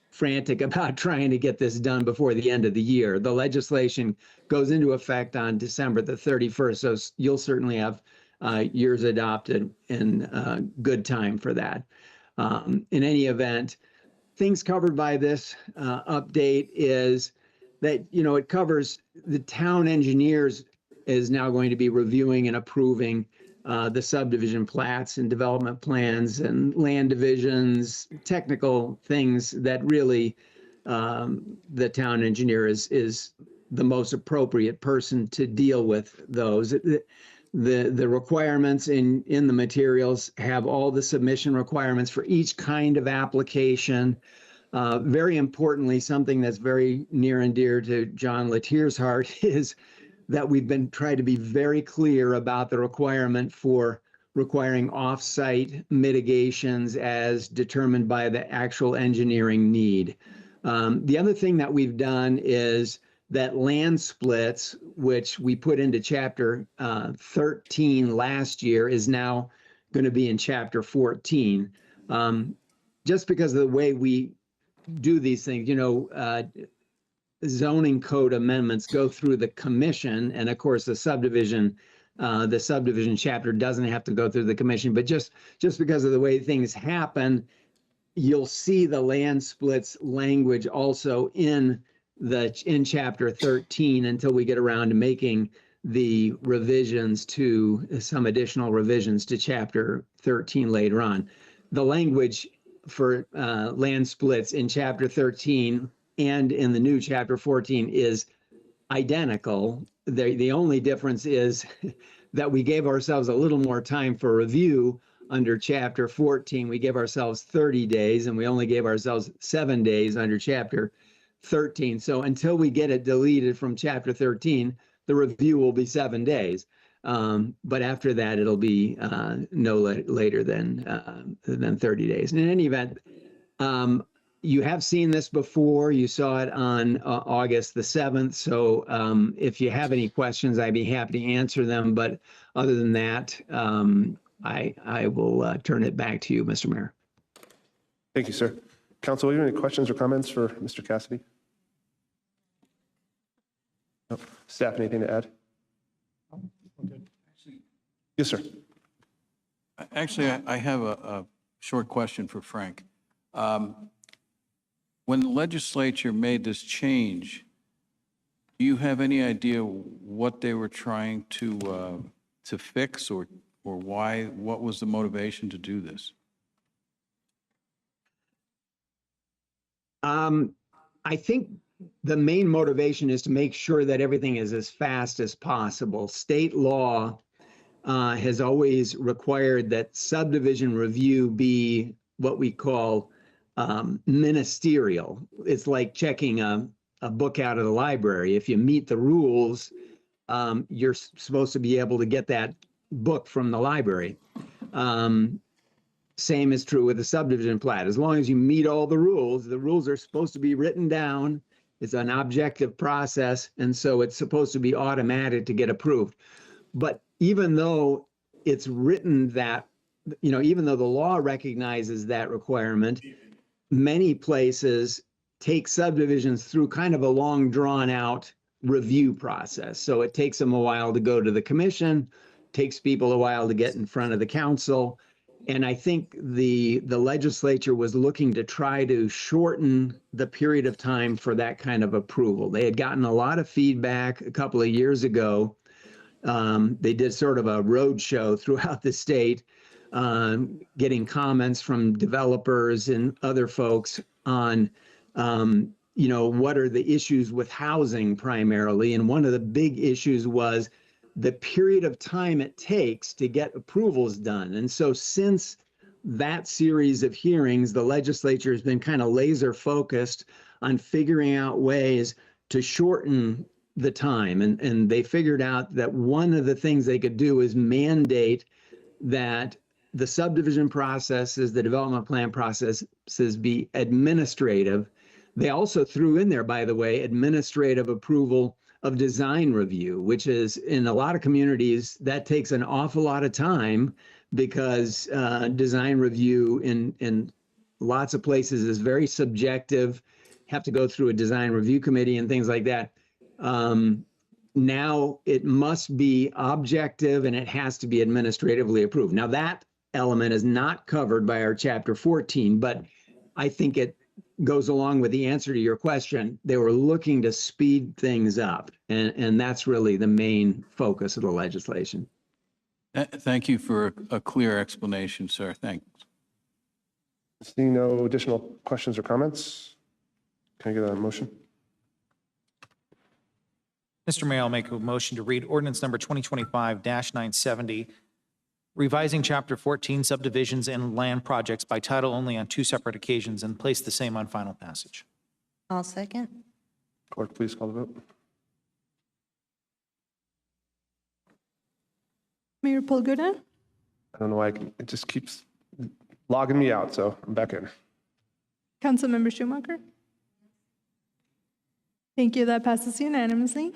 frantic about trying to get this done before the end of the year. The legislation goes into effect on December the 31st, so you'll certainly have yours adopted in good time for that. In any event, things covered by this update is that, it covers the town engineers is now going to be reviewing and approving the subdivision plats and development plans and land divisions, technical things that really the town engineer is the most appropriate person to deal with those. The requirements in the materials have all the submission requirements for each kind of application. Very importantly, something that's very near and dear to John Letier's heart is that we've been trying to be very clear about the requirement for requiring off-site mitigations as determined by the actual engineering need. The other thing that we've done is that land splits, which we put into chapter 13 last year, is now going to be in chapter 14. Just because of the way we do these things, zoning code amendments go through the commission, and of course the subdivision the subdivision chapter doesn't have to go through the commission, but just because of the way things happen, you'll see the land splits language also in chapter 13 until we get around to making the revisions to some additional revisions to chapter 13 later on. The language for land splits in chapter 13 and in the new chapter 14 is identical. The only difference is that we gave ourselves a little more time for review. Under chapter 14, we gave ourselves 30 days, and we only gave ourselves 7 days under chapter 13. So until we get it deleted from chapter 13, the review will be 7 days. But after that, it'll be no later than 30 days. And in any event, you have seen this before. You saw it on August the 7th. So if you have any questions, I'd be happy to answer them. But other than that, I will turn it back to you, Mr. Mayor. Thank you, sir. Council, do you have any questions or comments for Mr. Cassidy? No. Staff, anything to add? Yes, sir. Actually, I have a short question for Frank. When the legislature made this change, do you have any idea what they were trying to fix or why? What was the motivation to do this? I think the main motivation is to make sure that everything is as fast as possible. State law has always required that subdivision review be what we call ministerial. It's like checking a book out of the library. If you meet the rules, you're supposed to be able to get that book from the library. Same is true with the subdivision plat. As long as you meet all the rules are supposed to be written down. It's an objective process, and so it's supposed to be automatic to get approved. But even though it's written that, even though the law recognizes that requirement, many places take subdivisions through kind of a long drawn out review process. So it takes them a while to go to the commission, takes people a while to get in front of the council. And I think the legislature was looking to try to shorten the period of time for that kind of approval. They had gotten a lot of feedback a couple of years ago. They did sort of a road show throughout the state, getting comments from developers and other folks on, what are the issues with housing primarily. And one of the big issues was the period of time it takes to get approvals done. And so since that series of hearings, the legislature has been kind of laser focused on figuring out ways to shorten the time. And they figured out that one of the things they could do is mandate that the subdivision processes, the development plan processes be administrative. They also threw in there, by the way, administrative approval of design review, which is in a lot of communities, that takes an awful lot of time because design review in lots of places is very subjective, have to go through a design review committee and things like that. Now it must be objective and it has to be administratively approved. Now that element is not covered by our chapter 14, but I think it goes along with the answer to your question. They were looking to speed things up, and that's really the main focus of the legislation. Thank you for a clear explanation, sir. Thanks. Seeing no additional questions or comments, can I get a motion? Mr. Mayor, I'll make a motion to read ordinance number 2025-970, revising Chapter 14 subdivisions and land projects by title only on 2 separate occasions and place the same on final passage. I'll second. Clerk, please call the vote. Mayor Polgura, I don't know why it just keeps logging me out, so I'm back in. Councilmember Schumacher. Thank you. That passes unanimously.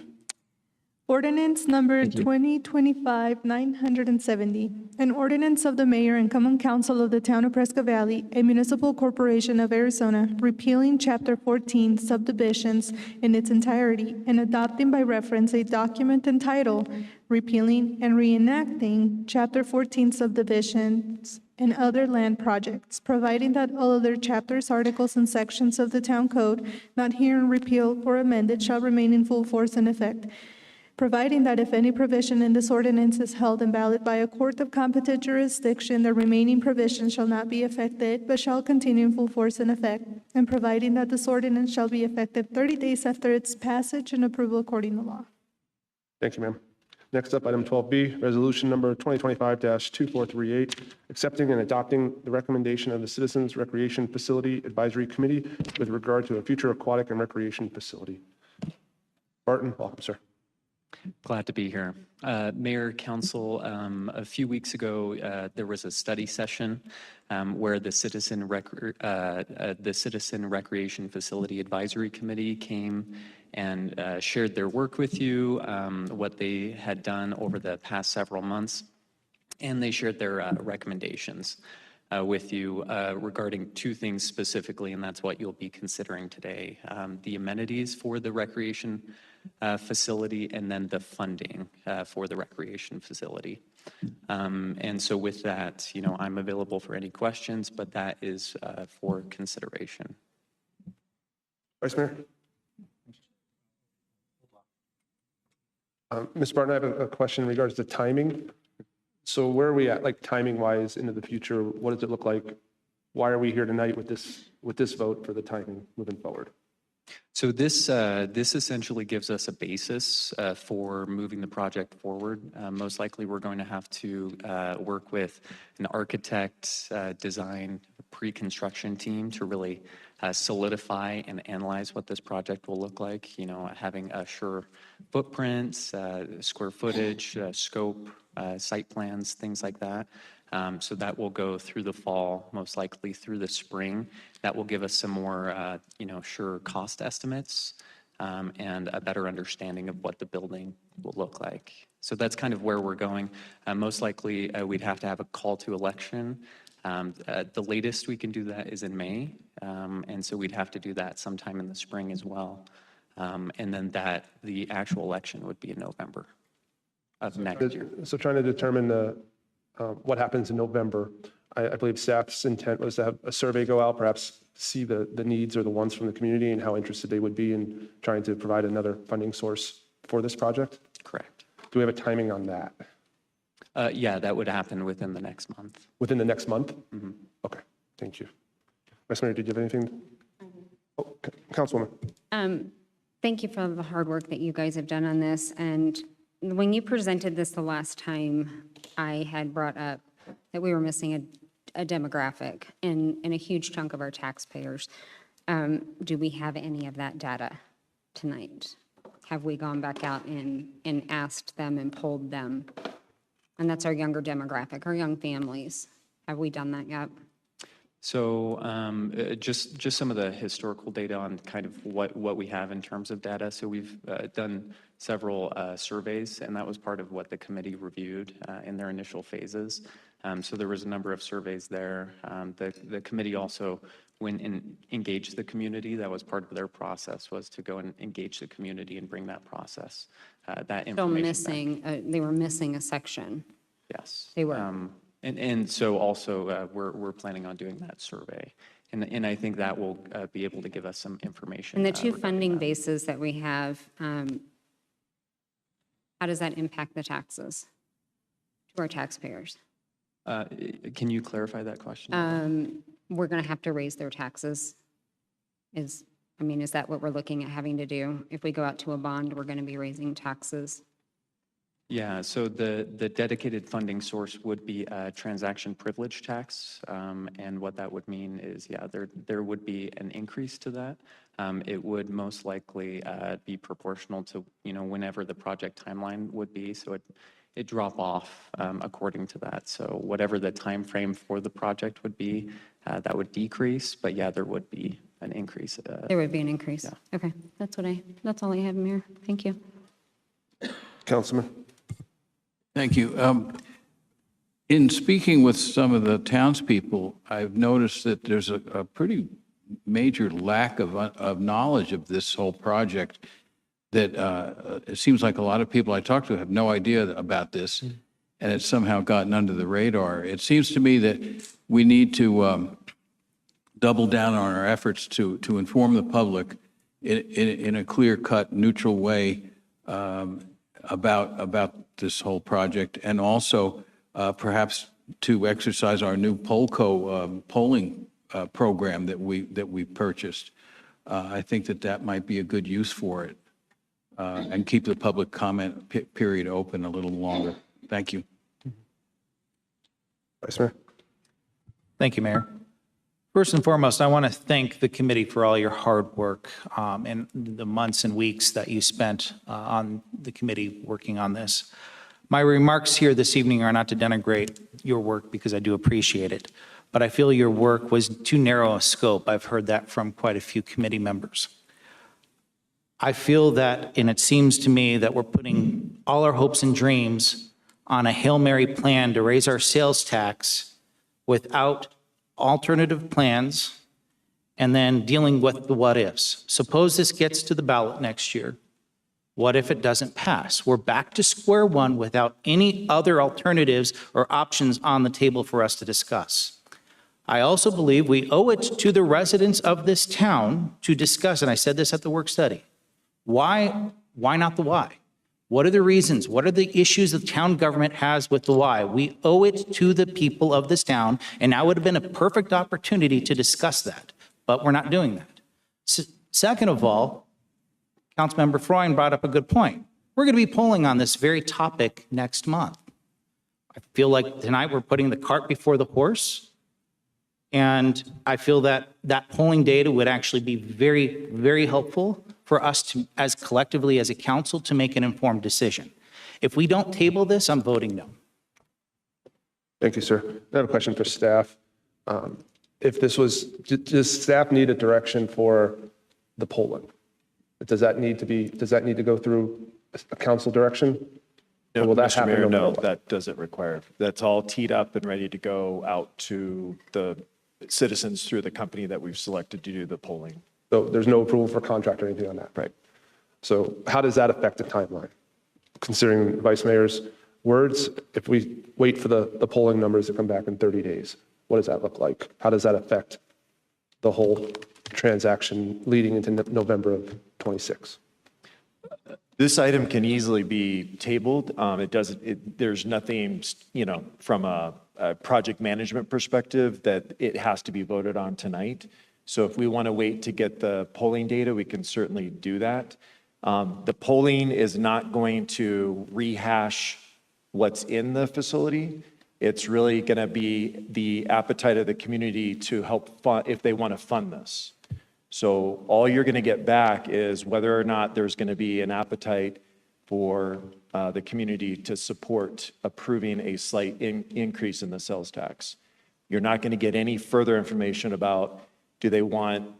Ordinance number 2025-970, an ordinance of the mayor and common council of the town of Prescott Valley, a municipal corporation of Arizona, repealing Chapter 14 subdivisions in its entirety and adopting by reference a document entitled Repealing and Reenacting Chapter 14 Subdivisions and Other Land Projects, providing that all other chapters, articles, and sections of the town code not herein repealed or amended shall remain in full force and effect, providing that if any provision in this ordinance is held invalid by a court of competent jurisdiction, the remaining provisions shall not be affected, but shall continue in full force and effect, and providing that this ordinance shall be effective 30 days after its passage and approval according to law. Thank you, ma'am. Next up, item 12B, resolution number 2025-2438, accepting and adopting the recommendation of the Citizens Recreation Facility Advisory Committee with regard to a future aquatic and recreation facility. Barton, welcome, sir. Glad to be here. Mayor, Council, a few weeks ago, there was a study session where the Citizen Recreation Facility Advisory Committee came and shared their work with you, what they had done over the past several months, and they shared their recommendations with you regarding two things specifically, and that's what you'll be considering today. The amenities for the recreation facility and then the funding for the recreation facility. And so with that, I'm available for any questions, but that is for consideration. Vice Mayor? Ms. Barton, I have a question in regards to timing. So where are we at, like timing-wise into the future? What does it look like? Why are we here tonight with this vote for the timing moving forward? So this essentially gives us a basis for moving the project forward. Most likely, we're going to have to work with an architect, design, pre-construction team to really solidify and analyze what this project will look like. Having a sure footprint, square footage, scope, site plans, things like that. So that will go through the fall, most likely through the spring. That will give us some more, sure cost estimates and a better understanding of what the building will look like. So that's kind of where we're going. Most likely, we'd have to have a call to election. The latest we can do that is in May, and so we'd have to do that sometime in the spring as well. And then the actual election would be in November of next year. So trying to determine what happens in November, I believe staff's intent was to have a survey go out, perhaps see the needs or the wants from the community and how interested they would be in trying to provide another funding source for this project? Correct. Do we have a timing on that? Yeah, that would happen within the next month. Within the next month? Mm-hmm. Okay, thank you. Vice Mayor, did you have anything? Oh, Councilwoman. Thank you for the hard work that you guys have done on this. And when you presented this the last time, I had brought up that we were missing a demographic in a huge chunk of our taxpayers. Do we have any of that data tonight? Have we gone back out and asked them and polled them? And that's our younger demographic, our young families. Have we done that yet? So just some of the historical data on kind of what we have in terms of data. So we've done several surveys, and that was part of what the committee reviewed in their initial phases. So there was a number of surveys there. The committee also went and engaged the community. That was part of their process, was to go and engage the community and bring that process, that information back. They were missing a section. Yes. They were. And so also we're planning on doing that survey. And I think that will be able to give us some information. And the two funding bases that we have, how does that impact the taxes to our taxpayers? Can you clarify that question? We're going to have to raise their taxes. Is that what we're looking at having to do? If we go out to a bond, we're going to be raising taxes. Yeah, so the dedicated funding source would be a transaction privilege tax. And what that would mean is, yeah, there would be an increase to that. It would most likely be proportional to, whenever the project timeline would be. So it drop off according to that. So whatever the time frame for the project would be, that would decrease. But yeah, there would be an increase. There would be an increase. Yeah. Okay, that's all I have, Mayor. Thank you. Councilman. Thank you. In speaking with some of the townspeople, I've noticed that there's a pretty major lack of knowledge of this whole project, that it seems like a lot of people I talk to have no idea about this, and it's somehow gotten under the radar. It seems to me that we need to double down on our efforts to inform the public in a clear-cut, neutral way about this whole project, and also perhaps to exercise our new Polco polling program that we purchased. I think that might be a good use for it, and keep the public comment period open a little longer. Thank you. Vice Mayor. Thank you, Mayor. First and foremost, I want to thank the committee for all your hard work and the months and weeks that you spent on the committee working on this. My remarks here this evening are not to denigrate your work, because I do appreciate it, but I feel your work was too narrow a scope. I've heard that from quite a few committee members. I feel that, and it seems to me that we're putting all our hopes and dreams on a Hail Mary plan to raise our sales tax without alternative plans, and then dealing with the what ifs. Suppose this gets to the ballot next year. What if it doesn't pass? We're back to square one without any other alternatives or options on the table for us to discuss. I also believe we owe it to the residents of this town to discuss, and I said this at the work study, why not the why? What are the reasons? What are the issues the town government has with the why? We owe it to the people of this town, and now would have been a perfect opportunity to discuss that, but we're not doing that. Second of all, Councilmember Freund brought up a good point. We're going to be polling on this very topic next month. I feel like tonight we're putting the cart before the horse, and I feel that that polling data would actually be very, very helpful for us to, as collectively as a council, to make an informed decision. If we don't table this, I'm voting no. Thank you, sir. I have a question for staff. If this was, does staff need a direction for the polling? Does that need to go through a council direction? No, Or will that Mr. happen Mayor, no matter no, what? that doesn't require. That's all teed up and ready to go out to the citizens through the company that we've selected to do the polling. So there's no approval for contract or anything on that? Right. So how does that affect the timeline? Considering the Vice Mayor's words, if we wait for the polling numbers to come back in 30 days, what does that look like? How does that affect the whole transaction leading into November of 26? This item can easily be tabled. There's nothing, from a project management perspective that it has to be voted on tonight. So if we want to wait to get the polling data, we can certainly do that. The polling is not going to rehash what's in the facility. It's really going to be the appetite of the community to help fund, if they want to fund this. So all you're going to get back is whether or not there's going to be an appetite for the community to support approving a slight increase in the sales tax. You're not going to get any further information about, do they want,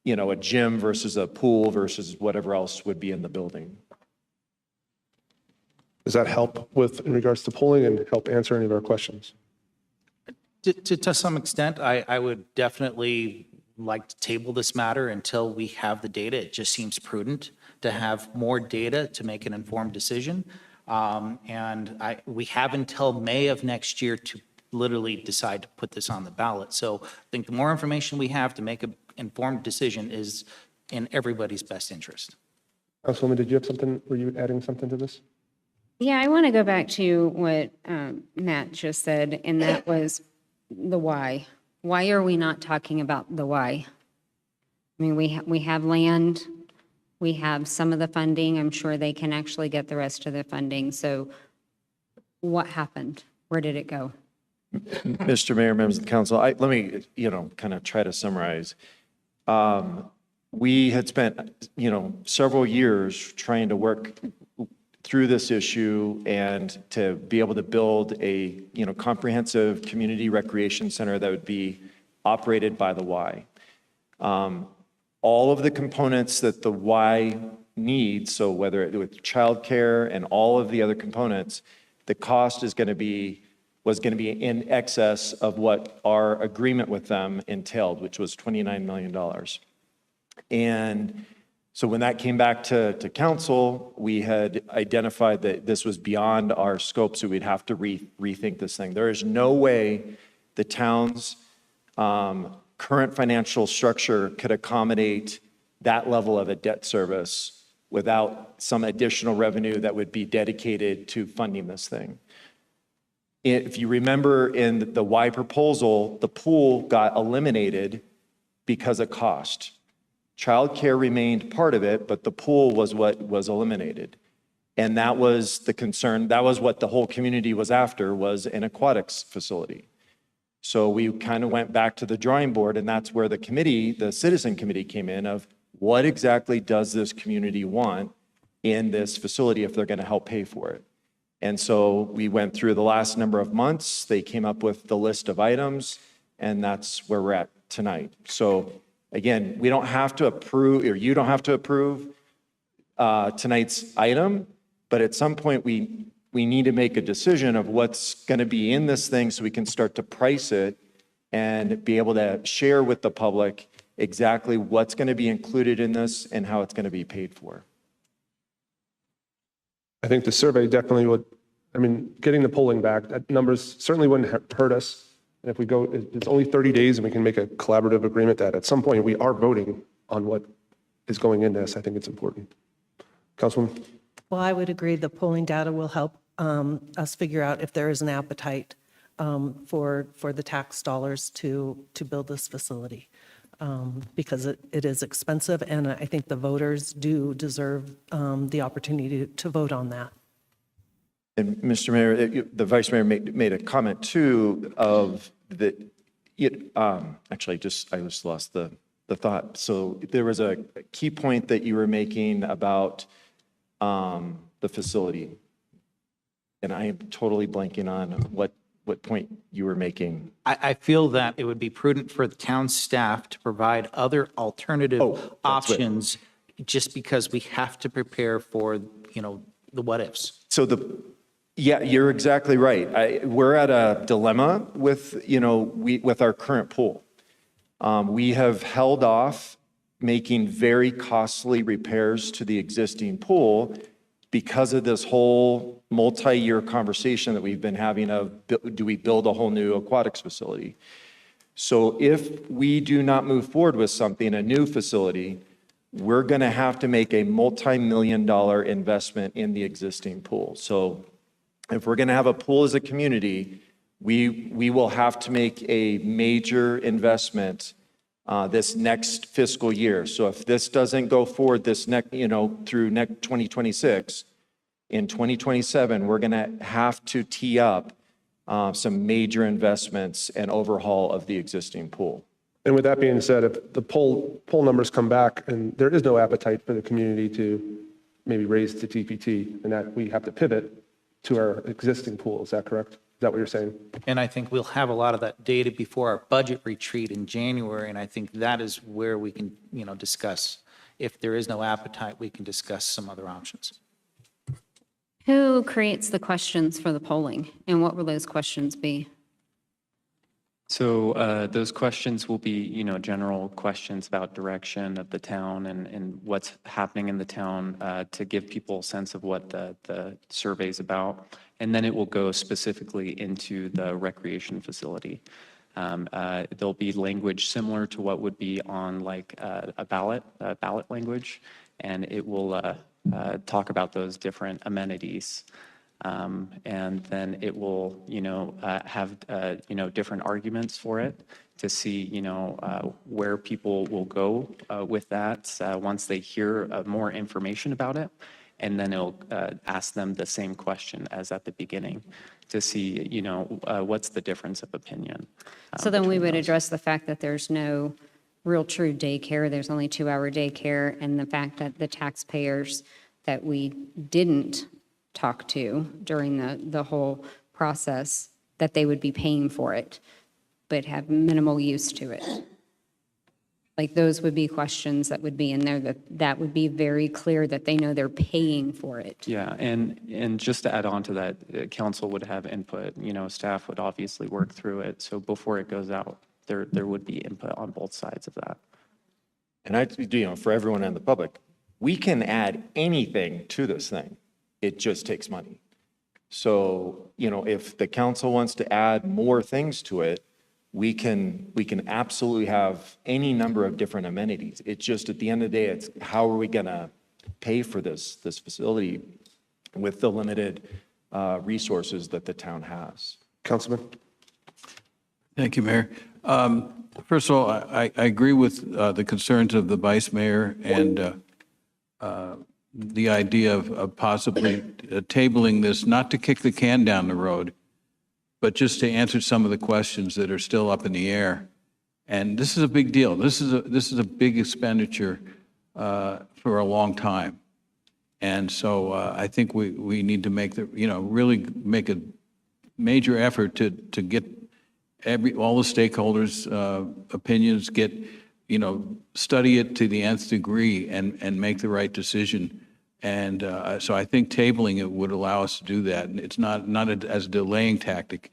a gym versus a pool versus whatever else would be in the building. Does that help in regards to polling and help answer any of our questions? To some extent, I would definitely like to table this matter until we have the data. It just seems prudent to have more data to make an informed decision. And we have until May of next year to literally decide to put this on the ballot. So I think the more information we have to make an informed decision is in everybody's best interest. Councilwoman, did you have something? Were you adding something to this? Yeah, I want to go back to what Matt just said, and that was the why. Why are we not talking about the why? I mean, we have land, we have some of the funding. I'm sure they can actually get the rest of the funding. So what happened? Where did it go? Mr. Mayor, members of the council, let me, kind of try to summarize. We had spent, several years trying to work through this issue and to be able to build a, comprehensive community recreation center that would be operated by the Y. All of the components that the Y needs, so whether it with childcare and all of the other components, the cost was going to be in excess of what our agreement with them entailed, which was $29 million. And so when that came back to council, we had identified that this was beyond our scope, so we'd have to rethink this thing. There is no way the town's current financial structure could accommodate that level of a debt service without some additional revenue that would be dedicated to funding this thing. If you remember in the Y proposal, the pool got eliminated because of cost. Childcare remained part of it, but the pool was what was eliminated. And that was the concern. That was what the whole community was after, was an aquatics facility. So we kind of went back to the drawing board, and that's where the committee, the citizen committee, came in of what exactly does this community want in this facility if they're going to help pay for it. And so we went through the last number of months. They came up with the list of items, and that's where we're at tonight. So again, we don't have to approve, or you don't have to approve tonight's item, but at some point we need to make a decision of what's going to be in this thing so we can start to price it and be able to share with the public exactly what's going to be included in this and how it's going to be paid for. I think the survey definitely would, I mean, getting the polling back, that numbers certainly wouldn't hurt us. And if we go, it's only 30 days and we can make a collaborative agreement that at some point we are voting on what is going in this. I think it's important. Councilwoman? Well, I would agree the polling data will help us figure out if there is an appetite for the tax dollars to build this facility. Because it is expensive, and I think the voters do deserve the opportunity to vote on that. And Mr. Mayor, the Vice Mayor made a comment too of that. Actually, I just lost the thought. So there was a key point that you were making about the facility, and I am totally blanking on what point you were making. I feel that it would be prudent for the town staff to provide other alternative options, just because we have to prepare for, the what ifs. So yeah, you're exactly right. We're at a dilemma with, with our current pool. We have held off making very costly repairs to the existing pool because of this whole multi-year conversation that we've been having of, do we build a whole new aquatics facility? So if we do not move forward with something, a new facility, we're going to have to make a multi-million-dollar investment in the existing pool. So if we're going to have a pool as a community, we will have to make a major investment this next fiscal year. So if this doesn't go forward this next, through next 2026, in 2027, we're going to have to tee up some major investments and overhaul of the existing pool. And with that being said, if the poll numbers come back and there is no appetite for the community to maybe raise to TPT, and that we have to pivot to our existing pool, is that correct? Is that what you're saying? And I think we'll have a lot of that data before our budget retreat in January, and I think that is where we can, discuss. If there is no appetite, we can discuss some other options. Who creates the questions for the polling, and what will those questions be? So those questions will be, general questions about direction of the town and what's happening in the town to give people a sense of what the survey's about. And then it will go specifically into the recreation facility. There'll be language similar to what would be on like a ballot language, and it will talk about those different amenities. And then it will, have, different arguments for it to see, where people will go with that once they hear more information about it. And then it'll ask them the same question as at the beginning to see, what's the difference of opinion. So then we would address the fact that there's no real true daycare, there's only 2-hour daycare, and the fact that the taxpayers that we didn't talk to during the whole process, that they would be paying for it, but have minimal use to it. Like, those would be questions that would be in there, that would be very clear that they know they're paying for it. Yeah, and just to add on to that, council would have input, staff would obviously work through it. So before it goes out, there would be input on both sides of that. And for everyone in the public, we can add anything to this thing. It just takes money. So, if the council wants to add more things to it, we can absolutely have any number of different amenities. It's just at the end of the day, it's how are we going to pay for this facility with the limited resources that the town has. Councilman? Thank you, Mayor. First of all, I agree with the concerns of the vice mayor and the idea of possibly tabling this, not to kick the can down the road, but just to answer some of the questions that are still up in the air. And this is a big deal. This is a big expenditure for a long time. And so I think we need to make really make a major effort to get all the stakeholders' opinions, study it to the nth degree and make the right decision. And so I think tabling it would allow us to do that. And it's not as a delaying tactic,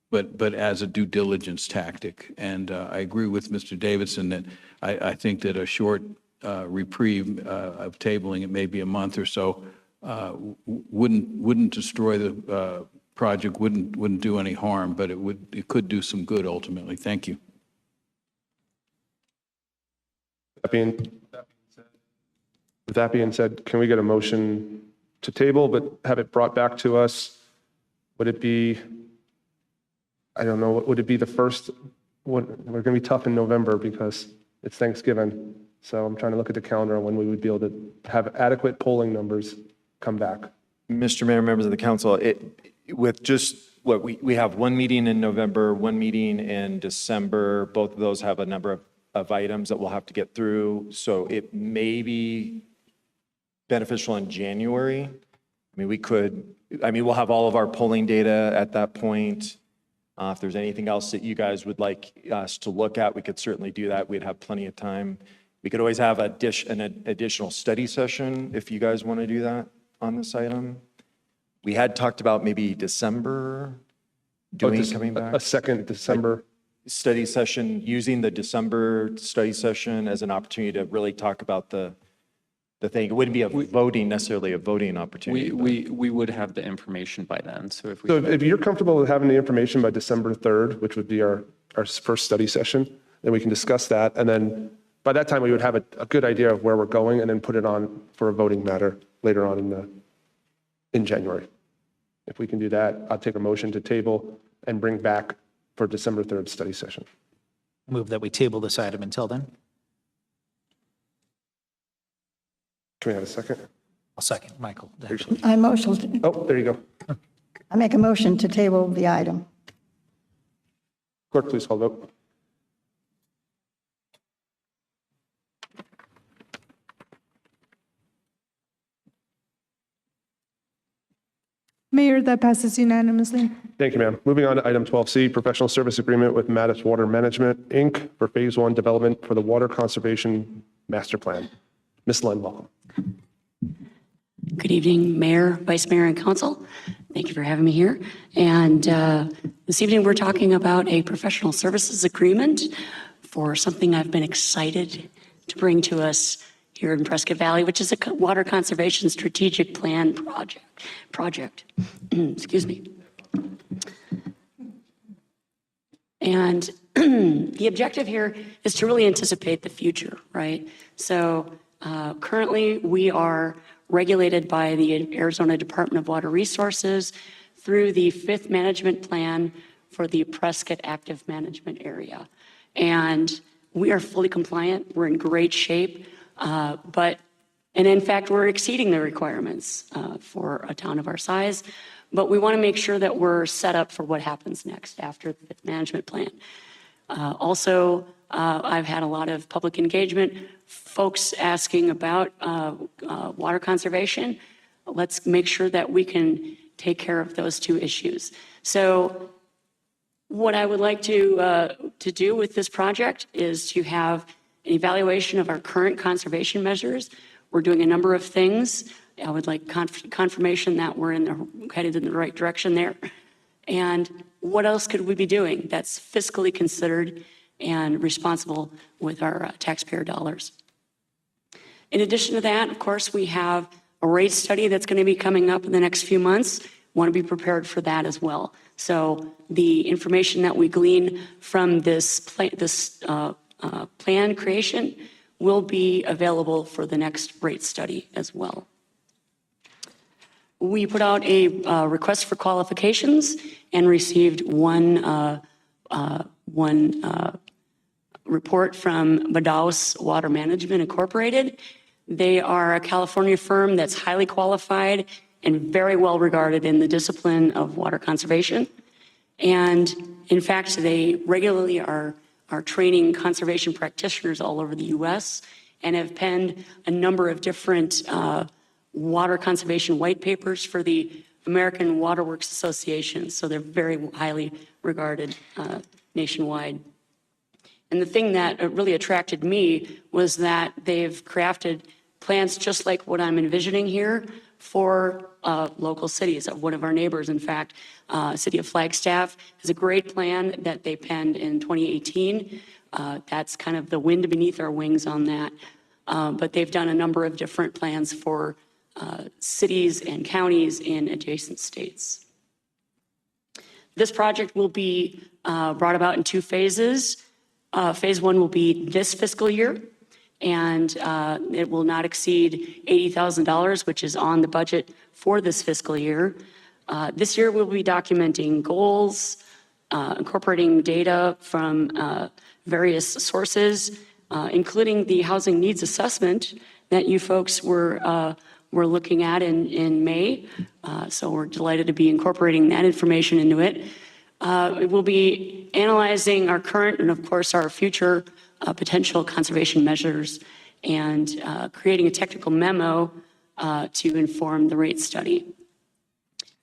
but as a due diligence tactic. And I agree with Mr. Davidson that I think that a short reprieve of tabling, it may be a month or so, wouldn't destroy the project, wouldn't do any harm, but it could do some good ultimately. Thank you. With that being said, can we get a motion to table, but have it brought back to us? Would it be, I don't know, would it be the first, we're going to be tough in November because it's Thanksgiving. So I'm trying to look at the calendar on when we would be able to have adequate polling numbers come back. Mr. Mayor, members of the council, with just what we have one meeting in November, one meeting in December, both of those have a number of items that we'll have to get through. So it may be beneficial in January. We'll have all of our polling data at that point. If there's anything else that you guys would like us to look at, we could certainly do that. We'd have plenty of time. We could always have an additional study session if you guys want to do that on this item. We had talked about maybe December coming back. A second December study session, using the December study session as an opportunity to really talk about the thing. It wouldn't be necessarily a voting opportunity. We would have the information by then. So if you're comfortable with having the information by December 3rd, which would be our first study session, then we can discuss that. And then by that time, we would have a good idea of where we're going and then put it on for a voting matter later on in January. If we can do that, I'll take a motion to table and bring back for December 3rd study session. Move that we table this item until then. Can we have a second? I'll second, Michael. Actually. I motion. Oh, there you go. I make a motion to table the item. Clerk, please call the vote. Mayor, that passes unanimously. Thank you, ma'am. Moving on to item 12C, professional service agreement with Mattis Water Management, Inc. for Phase 1 development for the Water Conservation Master Plan. Ms. Lund, welcome. Good evening, Mayor, Vice Mayor, and Council. Thank you for having me here. And this evening, we're talking about a professional services agreement for something I've been excited to bring to us here in Prescott Valley, which is a water conservation strategic plan project. Excuse me. And the objective here is to really anticipate the future, right? So currently we are regulated by the Arizona Department of Water Resources through the 5th management plan for the Prescott Active Management Area. And we are fully compliant. We're in great shape. And in fact, we're exceeding the requirements for a town of our size, but we want to make sure that we're set up for what happens next after the management plan. Also, I've had a lot of public engagement, folks asking about water conservation. Let's make sure that we can take care of those two issues. So what I would like to do with this project is to have an evaluation of our current conservation measures. We're doing a number of things. I would like confirmation that we're headed in the right direction there. And what else could we be doing that's fiscally considered and responsible with our taxpayer dollars? In addition to that, of course, we have a rate study that's going to be coming up in the next few months. Want to be prepared for that as well. So the information that we glean from this plan creation will be available for the next rate study as well. We put out a request for qualifications and received one report from Badaus Water Management Incorporated. They are a California firm that's highly qualified and very well regarded in the discipline of water conservation. And in fact, they regularly are training conservation practitioners all over the US and have penned a number of different water conservation white papers for the American Water Works Association. So they're very highly regarded nationwide. And the thing that really attracted me was that they've crafted plans just like what I'm envisioning here for local cities. One of our neighbors, in fact, City of Flagstaff, has a great plan that they penned in 2018. That's kind of the wind beneath our wings on that. But they've done a number of different plans for cities and counties in adjacent states. This project will be brought about in two phases. Phase one will be this fiscal year, and it will not exceed $80,000, which is on the budget for this fiscal year. This year, we'll be documenting goals, incorporating data from various sources, including the housing needs assessment that you folks were looking at in May. So we're delighted to be incorporating that information into it. We'll be analyzing our current and, of course, our future potential conservation measures and creating a technical memo to inform the rate study.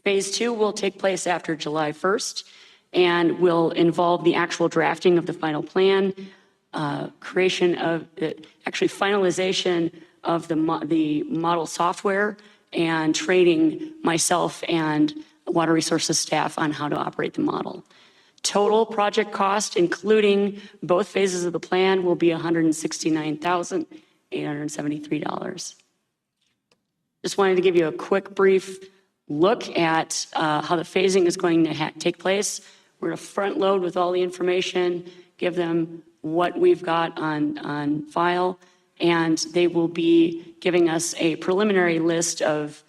Phase two will take place after July 1st and will involve the actual drafting of the final plan, finalization of the model software, and training myself and water resources staff on how to operate the model. Total project cost, including both phases of the plan, will be $169,873. Just wanted to give you a quick brief look at how the phasing is going to take place. We're going to front load with all the information, give them what we've got on file, and they will be giving us a preliminary list of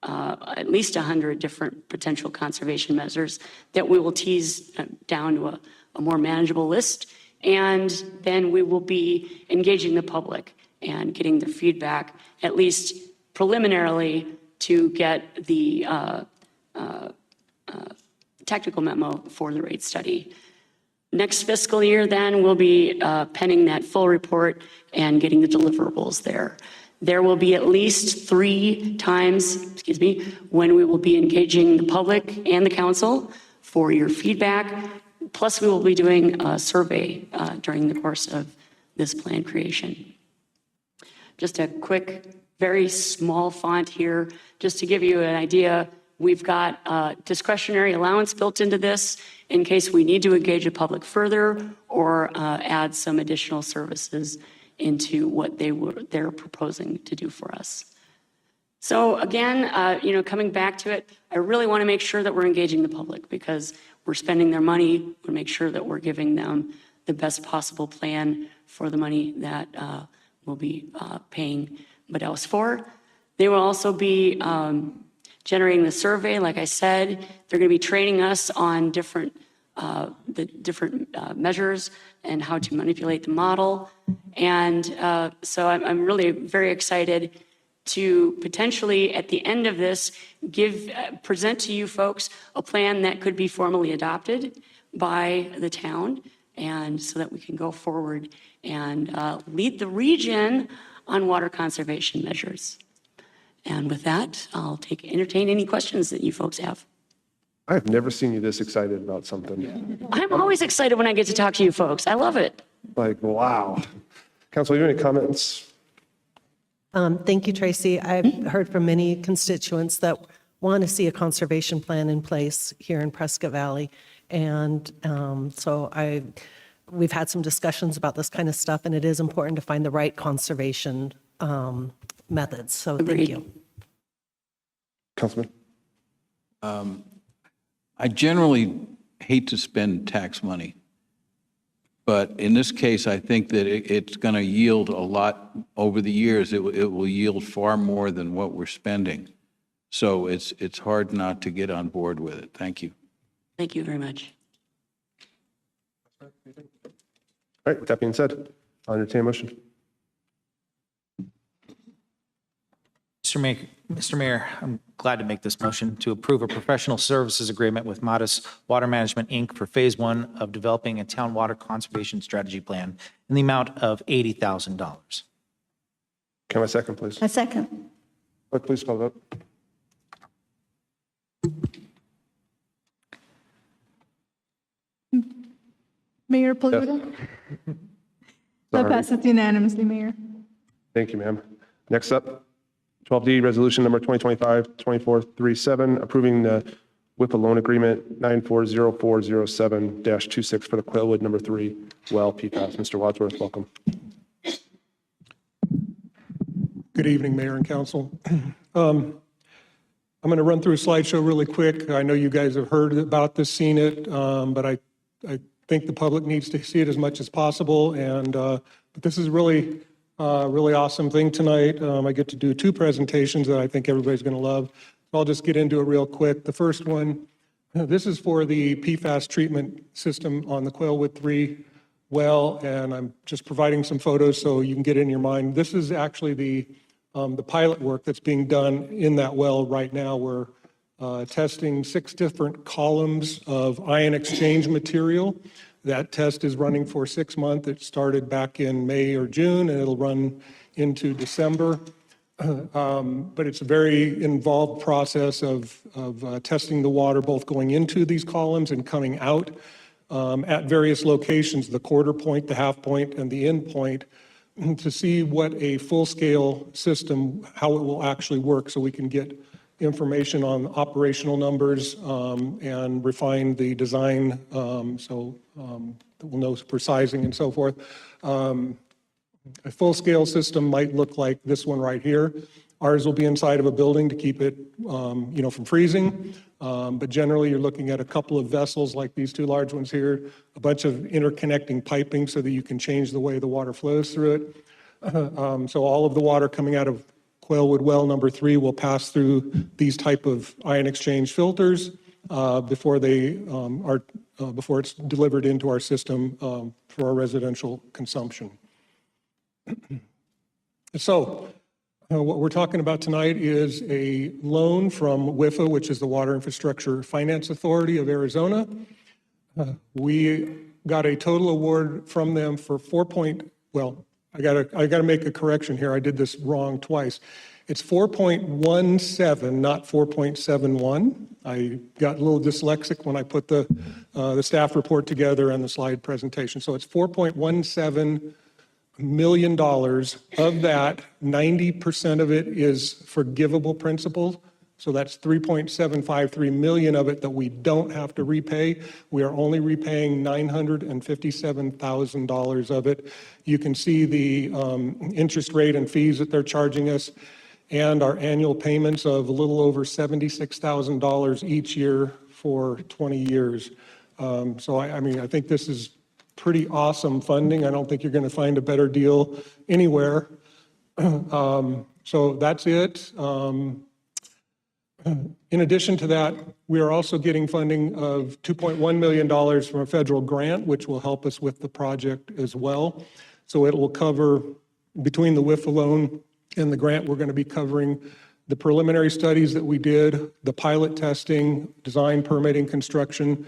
at least 100 different potential conservation measures that we will tease down to a more manageable list. And then we will be engaging the public and getting their feedback, at least preliminarily, to get the technical memo for the rate study. Next fiscal year, then, we'll be penning that full report and getting the deliverables there. There will be at least 3 times, when we will be engaging the public and the council for your feedback. Plus, we will be doing a survey during the course of this plan creation. Just a quick, very small font here, just to give you an idea. We've got discretionary allowance built into this in case we need to engage the public further or add some additional services into what they're proposing to do for us. So again, coming back to it, I really want to make sure that we're engaging the public because we're spending their money. We make sure that we're giving them the best possible plan for the money that we'll be paying Badaus for. They will also be generating the survey. Like I said, they're going to be training us on the different measures and how to manipulate the model. And so I'm really very excited to potentially, at the end of this, present to you folks a plan that could be formally adopted by the town, and so that we can go forward and lead the region on water conservation measures. And with that, I'll entertain any questions that you folks have. I've never seen you this excited about something. I'm always excited when I get to talk to you folks. I love it. Like, wow. Council, you have any comments? Thank you, Tracy. I've heard from many constituents that want to see a conservation plan in place here in Prescott Valley. And we've had some discussions about this kind of stuff, and it is important to find the right conservation methods. So thank you. Councilman? I generally hate to spend tax money, but in this case, I think that it's going to yield a lot over the years. It will yield far more than what we're spending. So it's hard not to get on board with it. Thank you. Thank you very much. All right, with that being said, I'll entertain a motion. Mr. Mayor, I'm glad to make this motion to approve a professional services agreement with Modus Water Management, Inc. for Phase 1 of developing a town water conservation strategy plan in the amount of $80,000. Can I have a second, please? A second. Clerk, please call the vote. Mayor Plaluta? That passes unanimously, Mayor. Thank you, ma'am. Next up, 12D, resolution number 2025-2437, approving the WIPA loan agreement 940407-26 for the Quailwood number 3 well PFAS. Mr. Wadsworth, welcome. Good evening, Mayor and Council. I'm going to run through a slideshow really quick. I know you guys have heard about this, seen it, but I think the public needs to see it as much as possible. And but this is really awesome thing tonight. I get to do 2 presentations that I think everybody's going to love. So I'll just get into it real quick. The first one, this is for the PFAS treatment system on the Quailwood 3 well, and I'm just providing some photos so you can get it in your mind. This is actually the pilot work that's being done in that well right now. We're testing 6 different columns of ion exchange material. That test is running for 6 months. It started back in May or June, and it'll run into December. But it's a very involved process of testing the water, both going into these columns and coming out at various locations, the quarter point, the half point, and the end point, to see what a full-scale system, how it will actually work, so we can get information on operational numbers and refine the design so that we'll know for sizing and so forth. A full-scale system might look like this one right here. Ours will be inside of a building to keep it from freezing. But generally, you're looking at a couple of vessels like these 2 large ones here, a bunch of interconnecting piping so that you can change the way the water flows through it. So all of the water coming out of Quailwood well number 3 will pass through these type of ion exchange filters before it's delivered into our system for our residential consumption. So what we're talking about tonight is a loan from WIFA, which is the Water Infrastructure Finance Authority of Arizona. We got a total award from them for I got to make a correction here. I did this wrong twice. It's 4.17, not 4.71. I got a little dyslexic when I put the staff report together and the slide presentation. So it's $4.17 million. Of that, 90% of it is forgivable principal. So that's 3.753 million of it that we don't have to repay. We are only repaying $957,000 of it. You can see the interest rate and fees that they're charging us, and our annual payments of a little over $76,000 each year for 20 years. So I think this is pretty awesome funding. I don't think you're going to find a better deal anywhere. So that's it. In addition to that, we are also getting funding of $2.1 million from a federal grant, which will help us with the project as well. So it will cover, between the WIFA loan and the grant, we're going to be covering the preliminary studies that we did, the pilot testing, design, permitting, construction,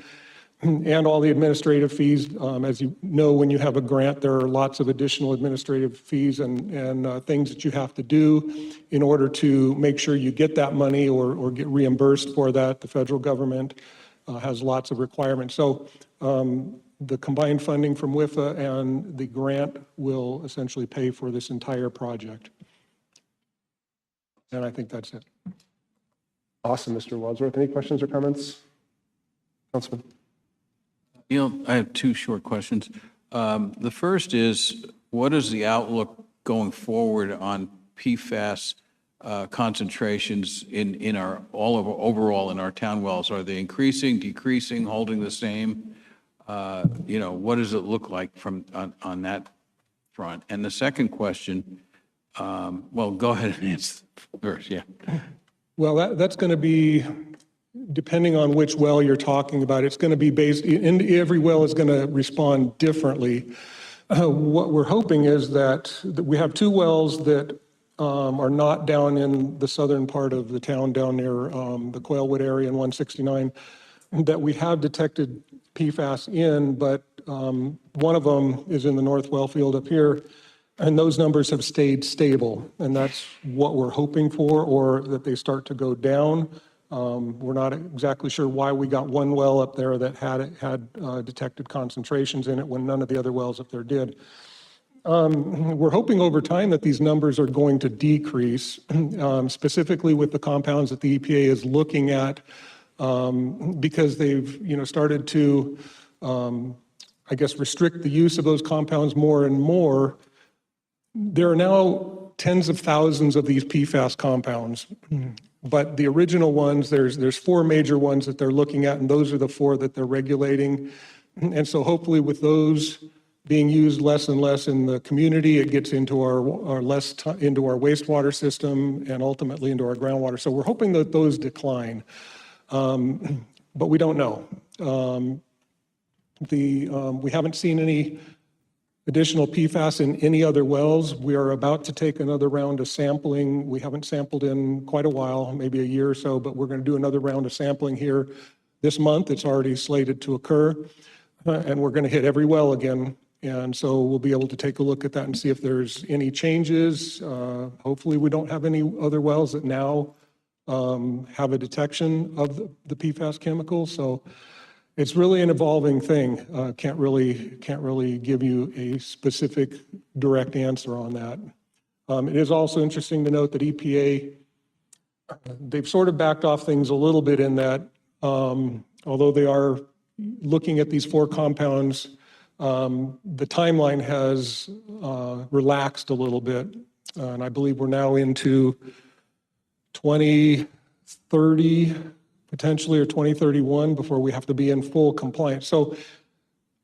and all the administrative fees. As you know, when you have a grant, there are lots of additional administrative fees and things that you have to do in order to make sure you get that money or get reimbursed for that. The federal government has lots of requirements. So The combined funding from WIFA and the grant will essentially pay for this entire project. And I think that's it. Awesome, Mr. Wadsworth. Any questions or comments? Councilman? Neil, I have two short questions. The first is, what is the outlook going forward on PFAS concentrations in our, overall in our town wells? Are they increasing, decreasing, holding the same? What does it look like on that front? And the second question, well, go ahead and answer first, yeah. Well, that's going to be, depending on which well you're talking about, it's going to be based, and every well is going to respond differently. What we're hoping is that we have two wells that are not down in the southern part of the town, down near the Quailwood area in 169, that we have detected PFAS in, but one of them is in the North Well Field up here, and those numbers have stayed stable, and that's what we're hoping for, or that they start to go down. We're not exactly sure why we got one well up there that had detected concentrations in it when none of the other wells up there did. We're hoping over time that these numbers are going to decrease, specifically with the compounds that the EPA is looking at, because they've started to, I guess, restrict the use of those compounds more and more. There are now tens of thousands of these PFAS compounds, but the original ones, there's four major ones that they're looking at, and those are the four that they're regulating. And so hopefully with those being used less and less in the community, it gets into our into our wastewater system and ultimately into our groundwater. So we're hoping that those decline, but we don't know. We haven't seen any additional PFAS in any other wells. We are about to take another round of sampling. We haven't sampled in quite a while, maybe a year or so, but we're going to do another round of sampling here this month. It's already slated to occur, and we're going to hit every well again. And so we'll be able to take a look at that and see if there's any changes. Hopefully we don't have any other wells that now have a detection of the PFAS chemicals. So it's really an evolving thing. Can't really give you a specific direct answer on that. It is also interesting to note that EPA, they've sort of backed off things a little bit in that, although they are looking at these four compounds, the timeline has relaxed a little bit. And I believe we're now into 2030, potentially, or 2031 before we have to be in full compliance. So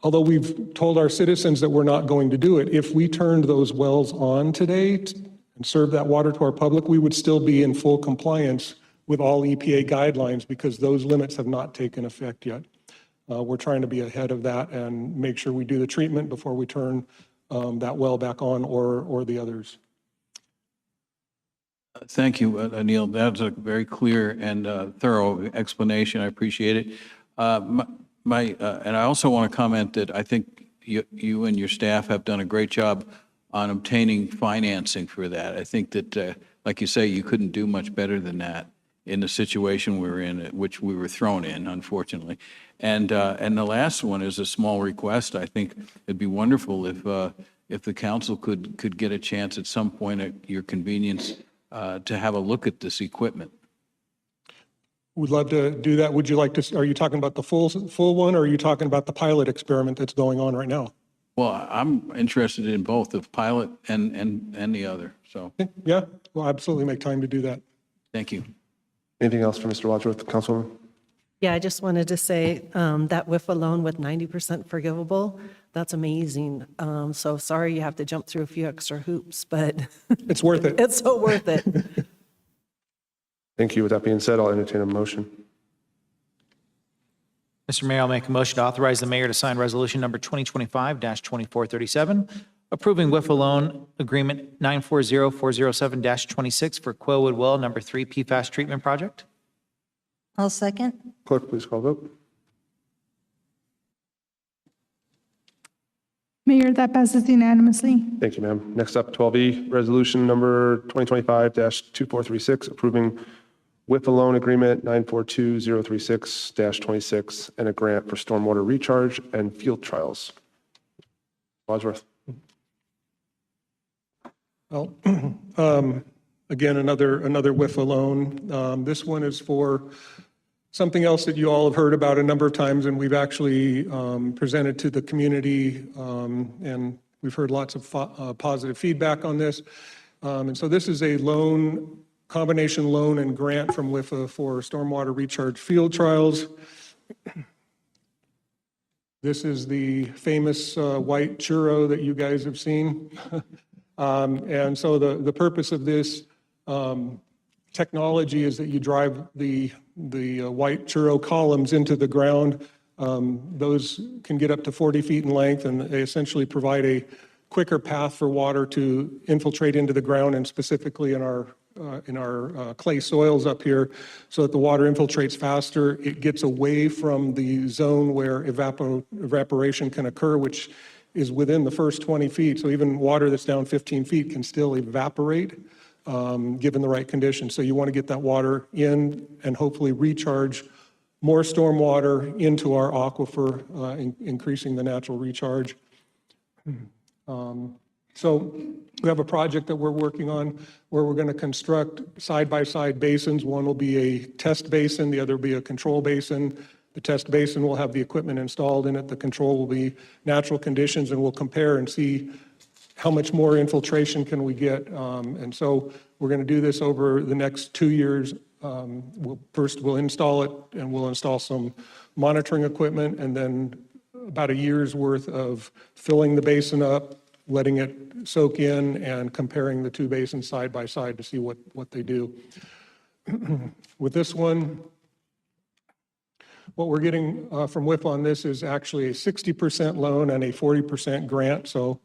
although we've told our citizens that we're not going to do it, if we turned those wells on today and served that water to our public, we would still be in full compliance with all EPA guidelines because those limits have not taken effect yet. We're trying to be ahead of that and make sure we do the treatment before we turn that well back on or the others. Thank you, Neil. That's a very clear and thorough explanation. I appreciate it. And I also want to comment that I think you and your staff have done a great job on obtaining financing for that. I think that, like you say, you couldn't do much better than that in the situation we're in, which we were thrown in, unfortunately. And the last one is a small request. I think it'd be wonderful if the council could get a chance at some point at your convenience to have a look at this equipment. We'd love to do that. Would you like to, are you talking about the full one, or are you talking about the pilot experiment that's going on right now? Well, I'm interested in both the pilot and the other, so. Yeah, we'll absolutely make time to do that. Thank you. Anything else for Mr. Wadsworth, Councilwoman? Yeah, I just wanted to say that WIFA loan with 90% forgivable, that's amazing. So sorry you have to jump through a few extra hoops, but it's worth it. It's so worth it. Thank you. With that being said, I'll entertain a motion. Mr. Mayor, I'll make a motion to authorize the mayor to sign resolution number 2025-2437, approving WIFA loan agreement 940407-26 for Quailwood Well number 3 PFAS treatment project. I'll second. Clerk, please call vote. Mayor, that passes unanimously. Thank you, ma'am. Next up, 12E, resolution number 2025-2436, approving WIFA loan agreement 942036-26, and a grant for stormwater recharge and field trials. Wadsworth. Well, again, another WIFA loan. This one is for something else that you all have heard about a number of times, and we've actually presented to the community, and we've heard lots of positive feedback on this. And so this is a loan, combination loan and grant from WIFA for stormwater recharge field trials. This is the famous white churro that you guys have seen. And so the purpose of this technology is that you drive the white churro columns into the ground. Those can get up to 40 feet in length, and they essentially provide a quicker path for water to infiltrate into the ground, and specifically in our clay soils up here, so that the water infiltrates faster. It gets away from the zone where evaporation can occur, which is within the first 20 feet. So even water that's down 15 feet can still evaporate given the right conditions. So you want to get that water in and hopefully recharge more storm water into our aquifer, increasing the natural recharge. So we have a project that we're working on where we're going to construct side-by-side basins. One will be a test basin, the other will be a control basin. The test basin will have the equipment installed in it. The control will be natural conditions, and we'll compare and see how much more infiltration can we get. And so we're going to do this over the next 2 years. We'll install it, and we'll install some monitoring equipment, and then about a year's worth of filling the basin up, letting it soak in, and comparing the two basins side by side to see what they do. With this one, what we're getting from WIFA on this is actually a 60% loan and a 40% grant. So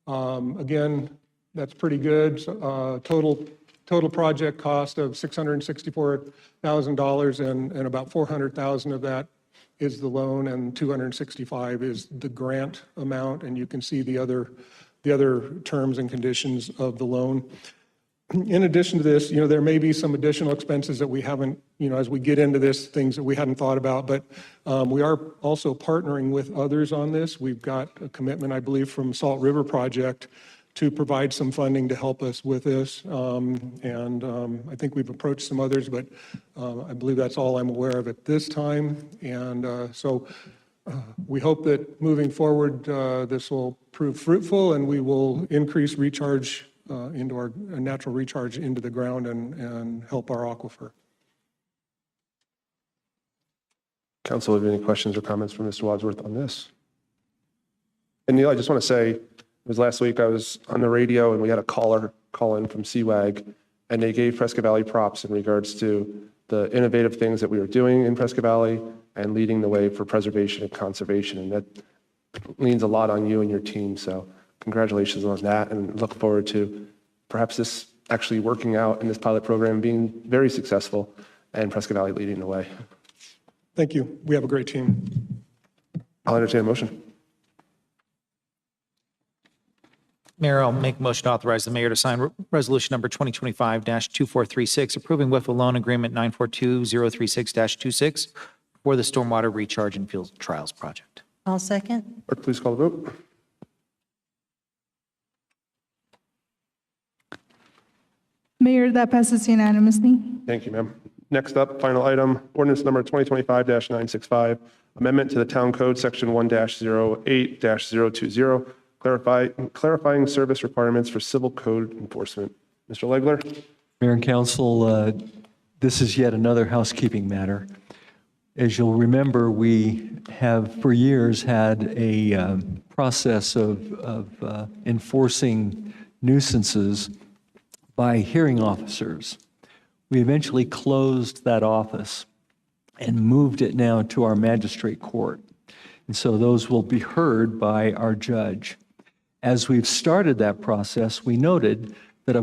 again, that's pretty good. Total project cost of $664,000, and about $400,000 of that is the loan, and $265,000 is the grant amount. And you can see the other terms and conditions of the loan. In addition to this, there may be some additional expenses that we haven't, as we get into this, things that we hadn't thought about, but we are also partnering with others on this. We've got a commitment, I believe, from Salt River Project to provide some funding to help us with this. And I think we've approached some others, but I believe that's all I'm aware of at this time. And so we hope that moving forward, this will prove fruitful, and we will increase recharge into our natural recharge into the ground and help our aquifer. Council, have any questions or comments from Mr. Wadsworth on this? And Neil, I just want to say, it was last week I was on the radio and we had a caller call in from CWAG, and they gave Prescott Valley props in regards to the innovative things that we were doing in Prescott Valley and leading the way for preservation and conservation. And that leans a lot on you and your team. So congratulations on that, and look forward to perhaps this actually working out in this pilot program, being very successful, and Prescott Valley leading the way. Thank you. We have a great team. I'll entertain a motion. Mayor, I'll make a motion to authorize the mayor to sign resolution number 2025-2436, approving WIFA loan agreement 942036-26 for the stormwater recharge and field trials project. I'll second. Clerk, please call the vote. Mayor, that passes unanimously. Thank you, ma'am. Next up, final item, ordinance number 2025-965, amendment to the Town Code, Section 1-08-020, clarifying service requirements for civil code enforcement. Mr. Legler? Mayor and Council, this is yet another housekeeping matter. As you'll remember, we have for years had a process of enforcing nuisances by hearing officers. We eventually closed that office and moved it now to our magistrate court. And so those will be heard by our judge. As we've started that process, we noted that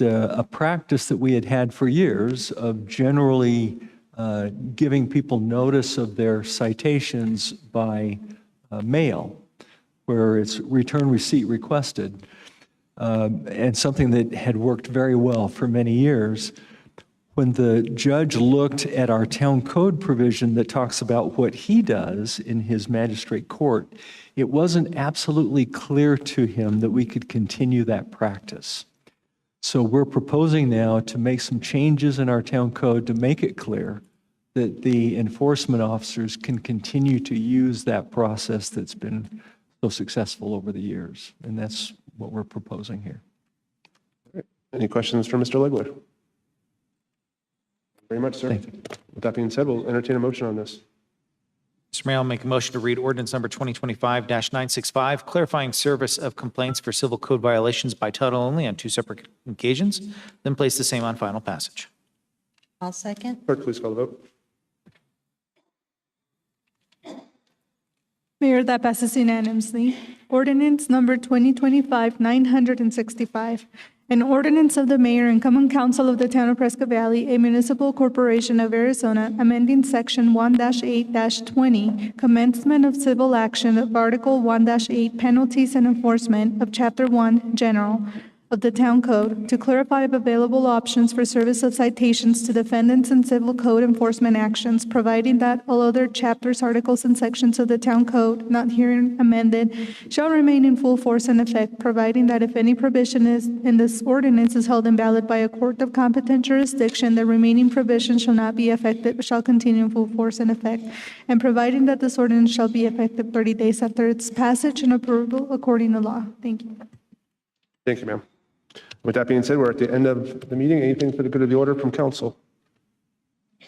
a practice that we had had for years of generally giving people notice of their citations by mail, where it's return receipt requested, and something that had worked very well for many years, when the judge looked at our town code provision that talks about what he does in his magistrate court, it wasn't absolutely clear to him that we could continue that practice. So we're proposing now to make some changes in our town code to make it clear that the enforcement officers can continue to use that process that's been so successful over the years. And that's what we're proposing here. Any questions for Mr. Legler? Very much, sir. With that being said, we'll entertain a motion on this. Mr. Mayor, I'll make a motion to read ordinance number 2025-965, clarifying service of complaints for civil code violations by title only on 2 separate occasions, then place the same on final passage. I'll second. Clerk, please call the vote. Mayor, that passes unanimously. Ordinance number 2025-965, an ordinance of the mayor and common council of the town of Prescott Valley, a municipal corporation of Arizona, amending section 1-8-20, commencement of civil action of article 1-8, penalties and enforcement of chapter 1, general, of the Town Code to clarify available options for service of citations to defendants in civil code enforcement actions, providing that all other chapters, articles, and sections of the Town Code not herein amended shall remain in full force and effect, providing that if any provision is in this ordinance is held invalid by a court of competent jurisdiction, the remaining provision shall not be effective, but shall continue in full force and effect, and providing that this ordinance shall be effective 30 days after its passage and approval according to law. Thank you. Thank you, ma'am. With that being said, we're at the end of the meeting. Anything for the good of the order from council?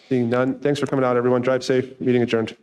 Seeing none, thanks for coming out, everyone. Drive safe. Meeting adjourned.